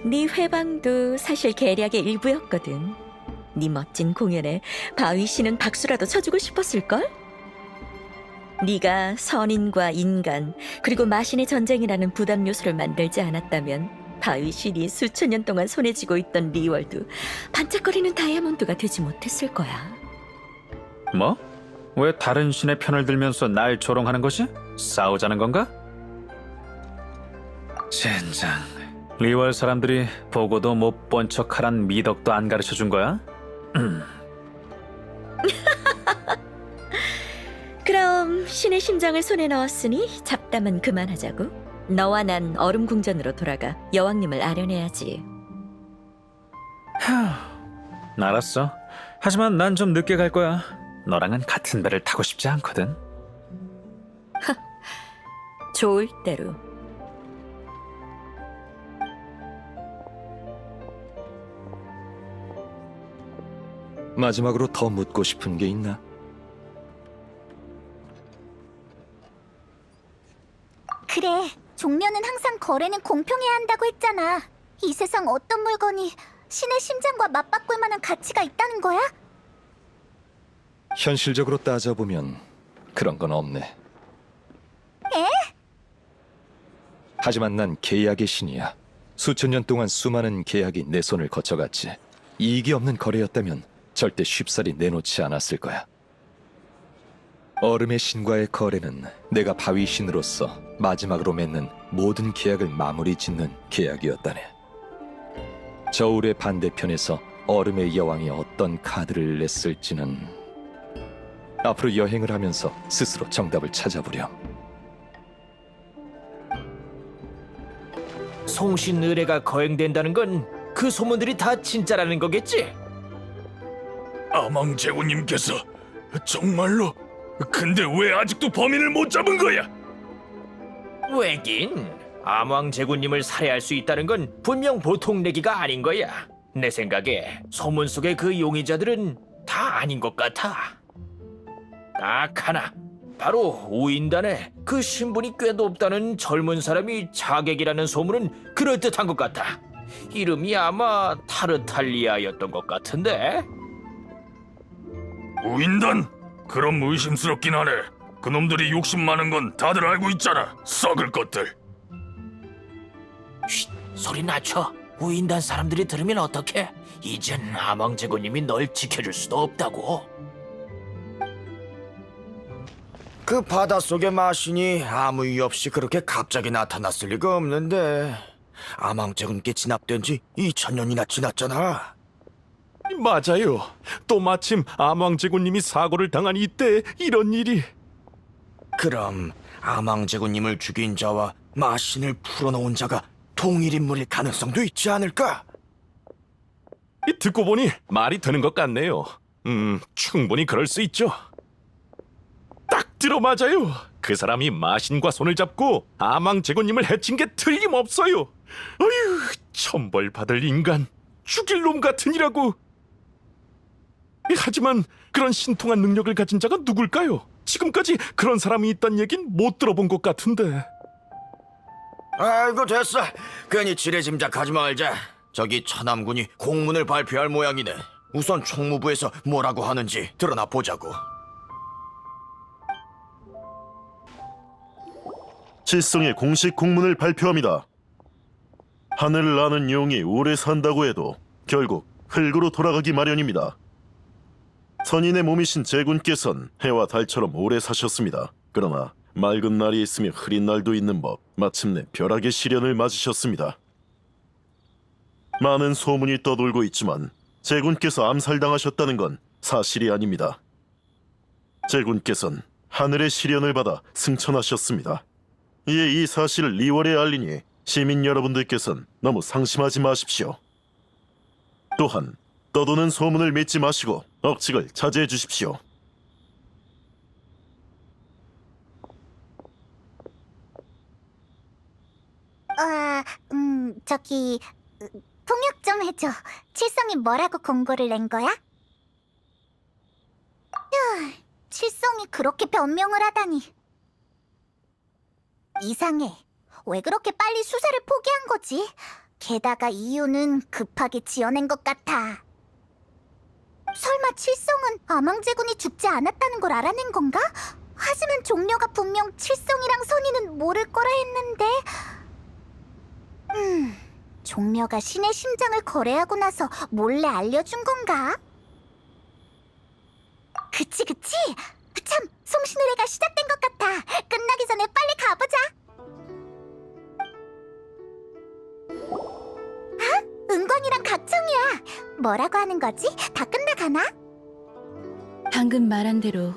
네 회방도 사실 계략의 일부였거든. 네 멋진 공연에 바위 씨는 박수라도 쳐주고 싶었을걸? 네가 선인과 인간 그리고 마신의 전쟁이라는 부담 요소를 만들지 않았다면 바위 신이 수천 년 동안 손에 쥐고 있던 리월도 반짝거리는 다이아몬드가 되지 못했을 거야. 뭐? 왜 다른 신의 편을 들면서 날 조롱하는 거지? 싸우자는 건가? 젠장, 리월 사람들이 보고도 못 본 척하란 미덕도 안 가르쳐준 거야? 그럼 신의 심장을 손에 넣었으니 잡담은 그만하자고. 너와 난 얼음 궁전으로 돌아가 여왕님을 아련해야지. 알았어. 하지만 난 좀 늦게 갈 거야. 너랑은 같은 배를 타고 싶지 않거든. 좋을 대로. 마지막으로 더 묻고 싶은 게 있나? 그래, 종려는 항상 거래는 공평해야 한다고 했잖아. 이 세상 어떤 물건이 신의 심장과 맞바꿀 만한 가치가 있다는 거야? 현실적으로 따져보면 그런 건 없네. 에? 하지만 난 계약의 신이야. 수천 년 동안 수많은 계약이 내 손을 거쳐갔지. 이익이 없는 거래였다면 절대 쉽사리 내놓지 않았을 거야. 얼음의 신과의 거래는 내가 바위 신으로서 마지막으로 맺는 모든 계약을 마무리 짓는 계약이었다네. 저울의 반대편에서 얼음의 여왕이 어떤 카드를 냈을지는 앞으로 여행을 하면서 스스로 정답을 찾아보렴. 송신 의뢰가 거행된다는 건 그 소문들이 다 진짜라는 거겠지? 아망제군님께서 정말로? 근데 왜 아직도 범인을 못 잡은 거야? 왜긴? 암왕제군님을 살해할 수 있다는 건 분명 보통 내기가 아닌 거야. 내 생각에 소문 속의 그 용의자들은 다 아닌 것 같아. 딱 하나, 바로 우인단에 그 신분이 꽤 높다는 젊은 사람이 자객이라는 소문은 그럴듯한 것 같아. 이름이 아마 타르탈리아였던 것 같은데? 우인단? 그럼 의심스럽긴 하네. 그놈들이 욕심 많은 건 다들 알고 있잖아. 썩을 것들. 쉿, 소리 낮춰. 우인단 사람들이 들으면 어떡해? 이젠 암왕제군님이 널 지켜줄 수도 없다고. 그 바닷속의 마신이 아무 이유 없이 그렇게 갑자기 나타났을 리가 없는데 암왕제군께 진압된 지 2000년이나 지났잖아. 맞아요. 또 마침 암왕제군님이 사고를 당한 이때 이런 일이. 그럼 암왕제군님을 죽인 자와 마신을 풀어놓은 자가 동일인물일 가능성도 있지 않을까? 듣고 보니 말이 되는 것 같네요. 충분히 그럴 수 있죠. 딱 들어맞아요. 그 사람이 마신과 손을 잡고 암왕제군님을 해친 게 틀림없어요. 어휴, 천벌받을 인간, 죽일 놈 같으니라고. 하지만 그런 신통한 능력을 가진 자가 누굴까요? 지금까지 그런 사람이 있다는 얘긴 못 들어본 것 같은데. 아이고 됐어. 괜히 지레짐작하지 말자. 저기 천암군이 공문을 발표할 모양이네. 우선 총무부에서 뭐라고 하는지 드러나 보자고. 칠성의 공식 공문을 발표합니다. 하늘을 나는 용이 오래 산다고 해도 결국 흙으로 돌아가기 마련입니다. 선인의 몸이신 제군께선 해와 달처럼 오래 사셨습니다. 그러나 맑은 날이 있으며 흐린 날도 있는 법, 마침내 벼락의 시련을 맞으셨습니다. 많은 소문이 떠돌고 있지만 제군께서 암살당하셨다는 건 사실이 아닙니다. 제군께선 하늘의 시련을 받아 승천하셨습니다. 이에 이 사실을 리월에 알리니 시민 여러분들께선 너무 상심하지 마십시오. 또한 떠도는 소문을 믿지 마시고 억측을 자제해 주십시오. 저기 통역 좀 해줘. 칠성이 뭐라고 공고를 낸 거야? 휴, 칠성이 그렇게 변명을 하다니. 이상해. 왜 그렇게 빨리 수사를 포기한 거지? 게다가 이유는 급하게 지어낸 것 같아. 설마 칠성은 암왕제군이 죽지 않았다는 걸 알아낸 건가? 하지만 종려가 분명 칠성이랑 선인은 모를 거라 했는데... 종려가 신의 심장을 거래하고 나서 몰래 알려준 건가? 그치. 참, 송신의례가 시작된 것 같아. 끝나기 전에 빨리 가보자. 아? 은광이랑 각청이야. 뭐라고 하는 거지? 다 끝나가나? 방금 말한 대로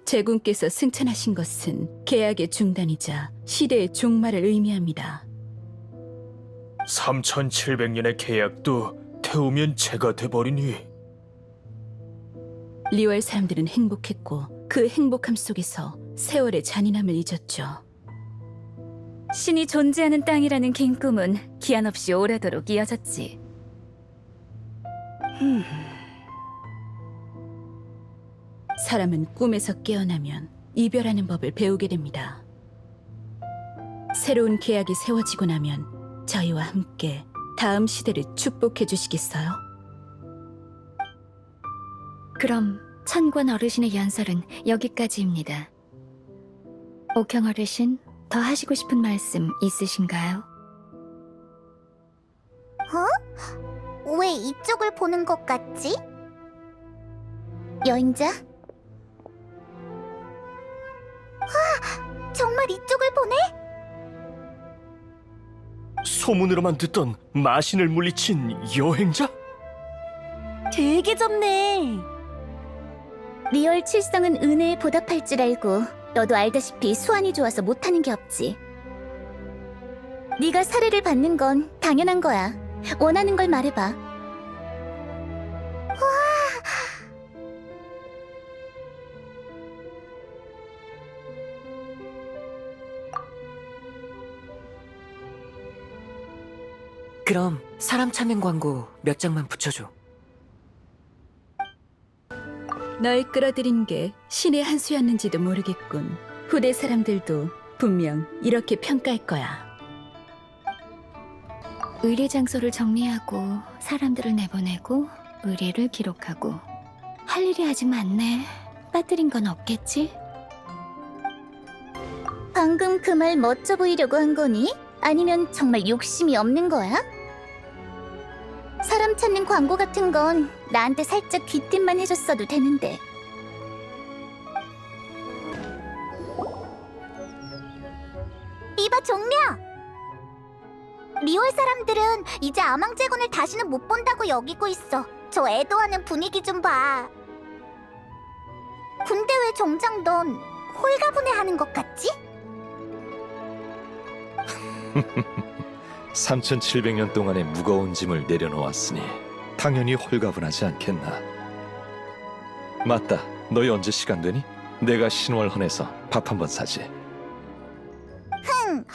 제군께서 승천하신 것은 계약의 중단이자 시대의 종말을 의미합니다. 3700년의 계약도 태우면 재가 돼버리니. 리월 사람들은 행복했고 그 행복함 속에서 세월의 잔인함을 잊었죠. 신이 존재하는 땅이라는 긴 꿈은 기한 없이 오래도록 이어졌지. 사람은 꿈에서 깨어나면 이별하는 법을 배우게 됩니다. 새로운 계약이 세워지고 나면 저희와 함께 다음 시대를 축복해 주시겠어요? 그럼 천권 어르신의 연설은 여기까지입니다. 옥형 어르신, 더 하시고 싶은 말씀 있으신가요? 어? 왜 이쪽을 보는 것 같지? 여행자? 정말 이쪽을 보네? 소문으로만 듣던 마신을 물리친 여행자? 되게 젊네. 리얼 칠성은 은혜에 보답할 줄 알고 너도 알다시피 수완이 좋아서 못하는 게 없지. 네가 사례를 받는 건 당연한 거야. 원하는 걸 말해봐. 그럼 사람 찾는 광고 몇 장만 붙여줘. 널 끌어들인 게 신의 한 수였는지도 모르겠군. 후대 사람들도 분명 이렇게 평가할 거야. 의뢰 장소를 정리하고 사람들을 내보내고 의뢰를 기록하고 할 일이 아직 많네. 빠뜨린 건 없겠지? 방금 그 말 멋져 보이려고 한 거니? 아니면 정말 욕심이 없는 거야? 사람 찾는 광고 같은 건 나한테 살짝 귀띔만 해줬어도 되는데. 이봐 종려! 리월 사람들은 이제 아망제군을 다시는 못 본다고 여기고 있어. 저 애도하는 분위기 좀 봐. 근데 왜 정작 넌 홀가분해하는 것 같지? 3700년 동안의 무거운 짐을 내려놓았으니 당연히 홀가분하지 않겠나. 맞다, 너희 언제 시간 되니? 내가 신월헌에서 밥 한번 사지.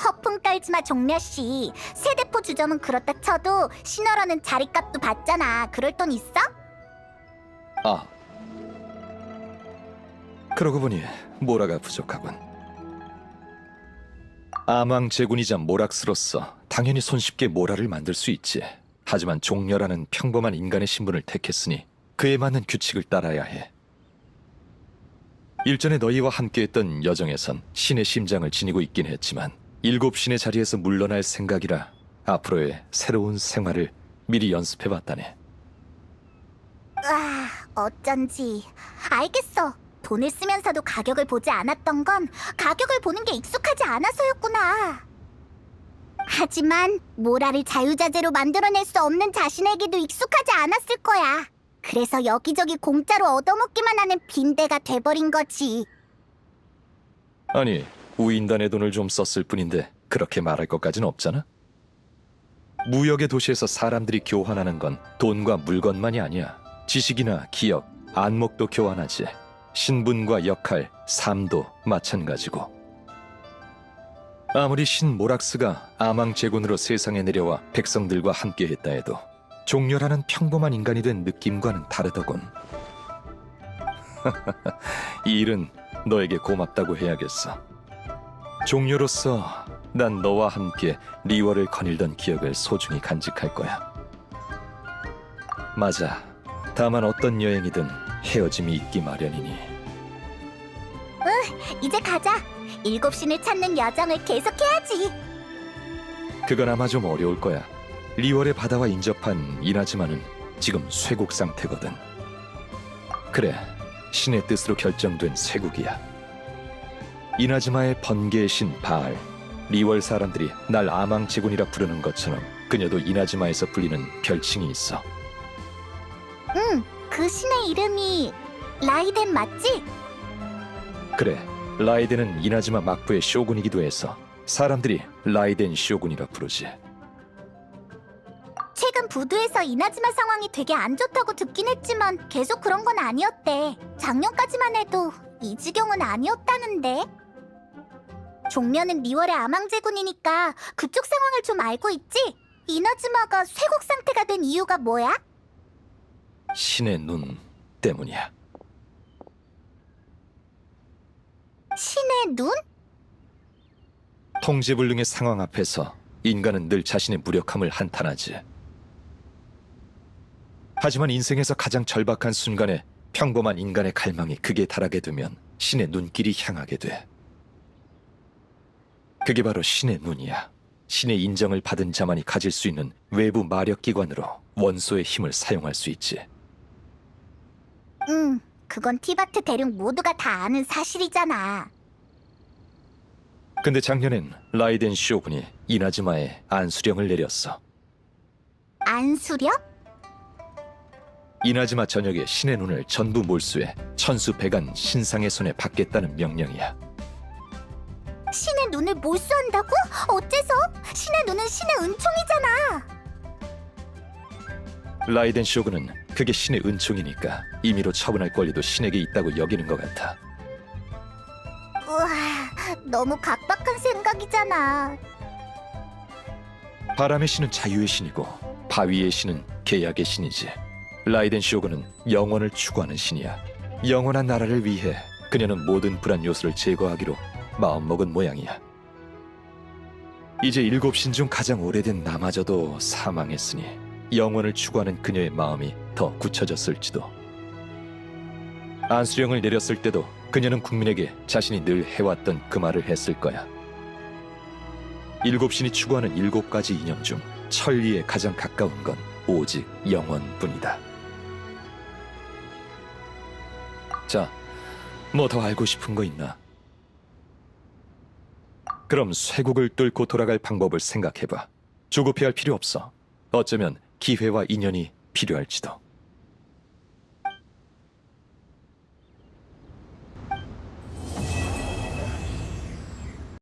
허풍 떨지마 종려씨. 세대포 주점은 그렇다 쳐도 신월헌은 자리값도 받잖아. 그럴 돈 있어? 아, 그러고 보니 모라가 부족하군. 아망 제군이자 모락스로서 당연히 손쉽게 모라를 만들 수 있지. 하지만 종려라는 평범한 인간의 신분을 택했으니 그에 맞는 규칙을 따라야 해. 일전에 너희와 함께했던 여정에선 신의 심장을 지니고 있긴 했지만 7신의 자리에서 물러날 생각이라 앞으로의 새로운 생활을 미리 연습해봤다네. 어쩐지. 알겠어. 돈을 쓰면서도 가격을 보지 않았던 건 가격을 보는 게 익숙하지 않아서였구나. 하지만 모라를 자유자재로 만들어낼 수 없는 자신에게도 익숙하지 않았을 거야. 그래서 여기저기 공짜로 얻어먹기만 하는 빈대가 돼버린 거지. 아니, 우인단의 돈을 좀 썼을 뿐인데 그렇게 말할 것까진 없잖아? 무역의 도시에서 사람들이 교환하는 건 돈과 물건만이 아니야. 지식이나 기억, 안목도 교환하지. 신분과 역할, 삶도 마찬가지고. 아무리 신 모락스가 아망 제군으로 세상에 내려와 백성들과 함께 했다 해도 종려라는 평범한 인간이 된 느낌과는 다르더군. 이 일은 너에게 고맙다고 해야겠어. 종려로서 난 너와 함께 리월을 거닐던 기억을 소중히 간직할 거야. 맞아. 다만 어떤 여행이든 헤어짐이 있기 마련이니. 이제 가자. 7신을 찾는 여정을 계속해야지. 그건 아마 좀 어려울 거야. 리월의 바다와 인접한 이나즈마는 지금 쇠국 상태거든. 그래, 신의 뜻으로 결정된 쇠국이야. 이나즈마의 번개의 신 바알, 리월 사람들이 날 아망 제군이라 부르는 것처럼 그녀도 이나즈마에서 불리는 별칭이 있어. 그 신의 이름이 라이덴 맞지? 그래, 라이덴은 이나즈마 막부의 쇼군이기도 해서 사람들이 라이덴 쇼군이라 부르지. 최근 부두에서 이나즈마 상황이 되게 안 좋다고 듣긴 했지만 계속 그런 건 아니었대. 작년까지만 해도 이 지경은 아니었다는데. 종려는 리월의 아망제군이니까 그쪽 상황을 좀 알고 있지? 이나즈마가 쇠국 상태가 된 이유가 뭐야? 신의 눈 때문이야. 신의 눈? 통제불능의 상황 앞에서 인간은 늘 자신의 무력함을 한탄하지. 하지만 인생에서 가장 절박한 순간에 평범한 인간의 갈망이 극에 달하게 되면 신의 눈길이 향하게 돼. 그게 바로 신의 눈이야. 신의 인정을 받은 자만이 가질 수 있는 외부 마력기관으로 원소의 힘을 사용할 수 있지. 그건 티바트 대륙 모두가 다 아는 사실이잖아. 근데 작년엔 라이덴 쇼군이 이나즈마에 안수령을 내렸어. 안수령? 이나즈마 전역의 신의 눈을 전부 몰수해 천수백안 신상의 손에 받겠다는 명령이야. 신의 눈을 몰수한다고? 어째서? 신의 눈은 신의 은총이잖아. 라이덴 쇼군은 그게 신의 은총이니까 임의로 처분할 권리도 신에게 있다고 여기는 것 같아. 우와, 너무 각박한 생각이잖아. 바람의 신은 자유의 신이고 바위의 신은 계약의 신이지. 라이덴 쇼군은 영원을 추구하는 신이야. 영원한 나라를 위해 그녀는 모든 불안 요소를 제거하기로 마음먹은 모양이야. 이제 7신 중 가장 오래된 나마저도 사망했으니 영원을 추구하는 그녀의 마음이 더 굳혀졌을지도. 안수령을 내렸을 때도 그녀는 국민에게 자신이 늘 해왔던 그 말을 했을 거야. 7신이 추구하는 7가지 이념 중 천리에 가장 가까운 건 오직 영원뿐이다. 자, 뭐 더 알고 싶은 거 있나? 그럼 쇄국을 뚫고 돌아갈 방법을 생각해봐. 조급해할 필요 없어. 어쩌면 기회와 인연이 필요할지도.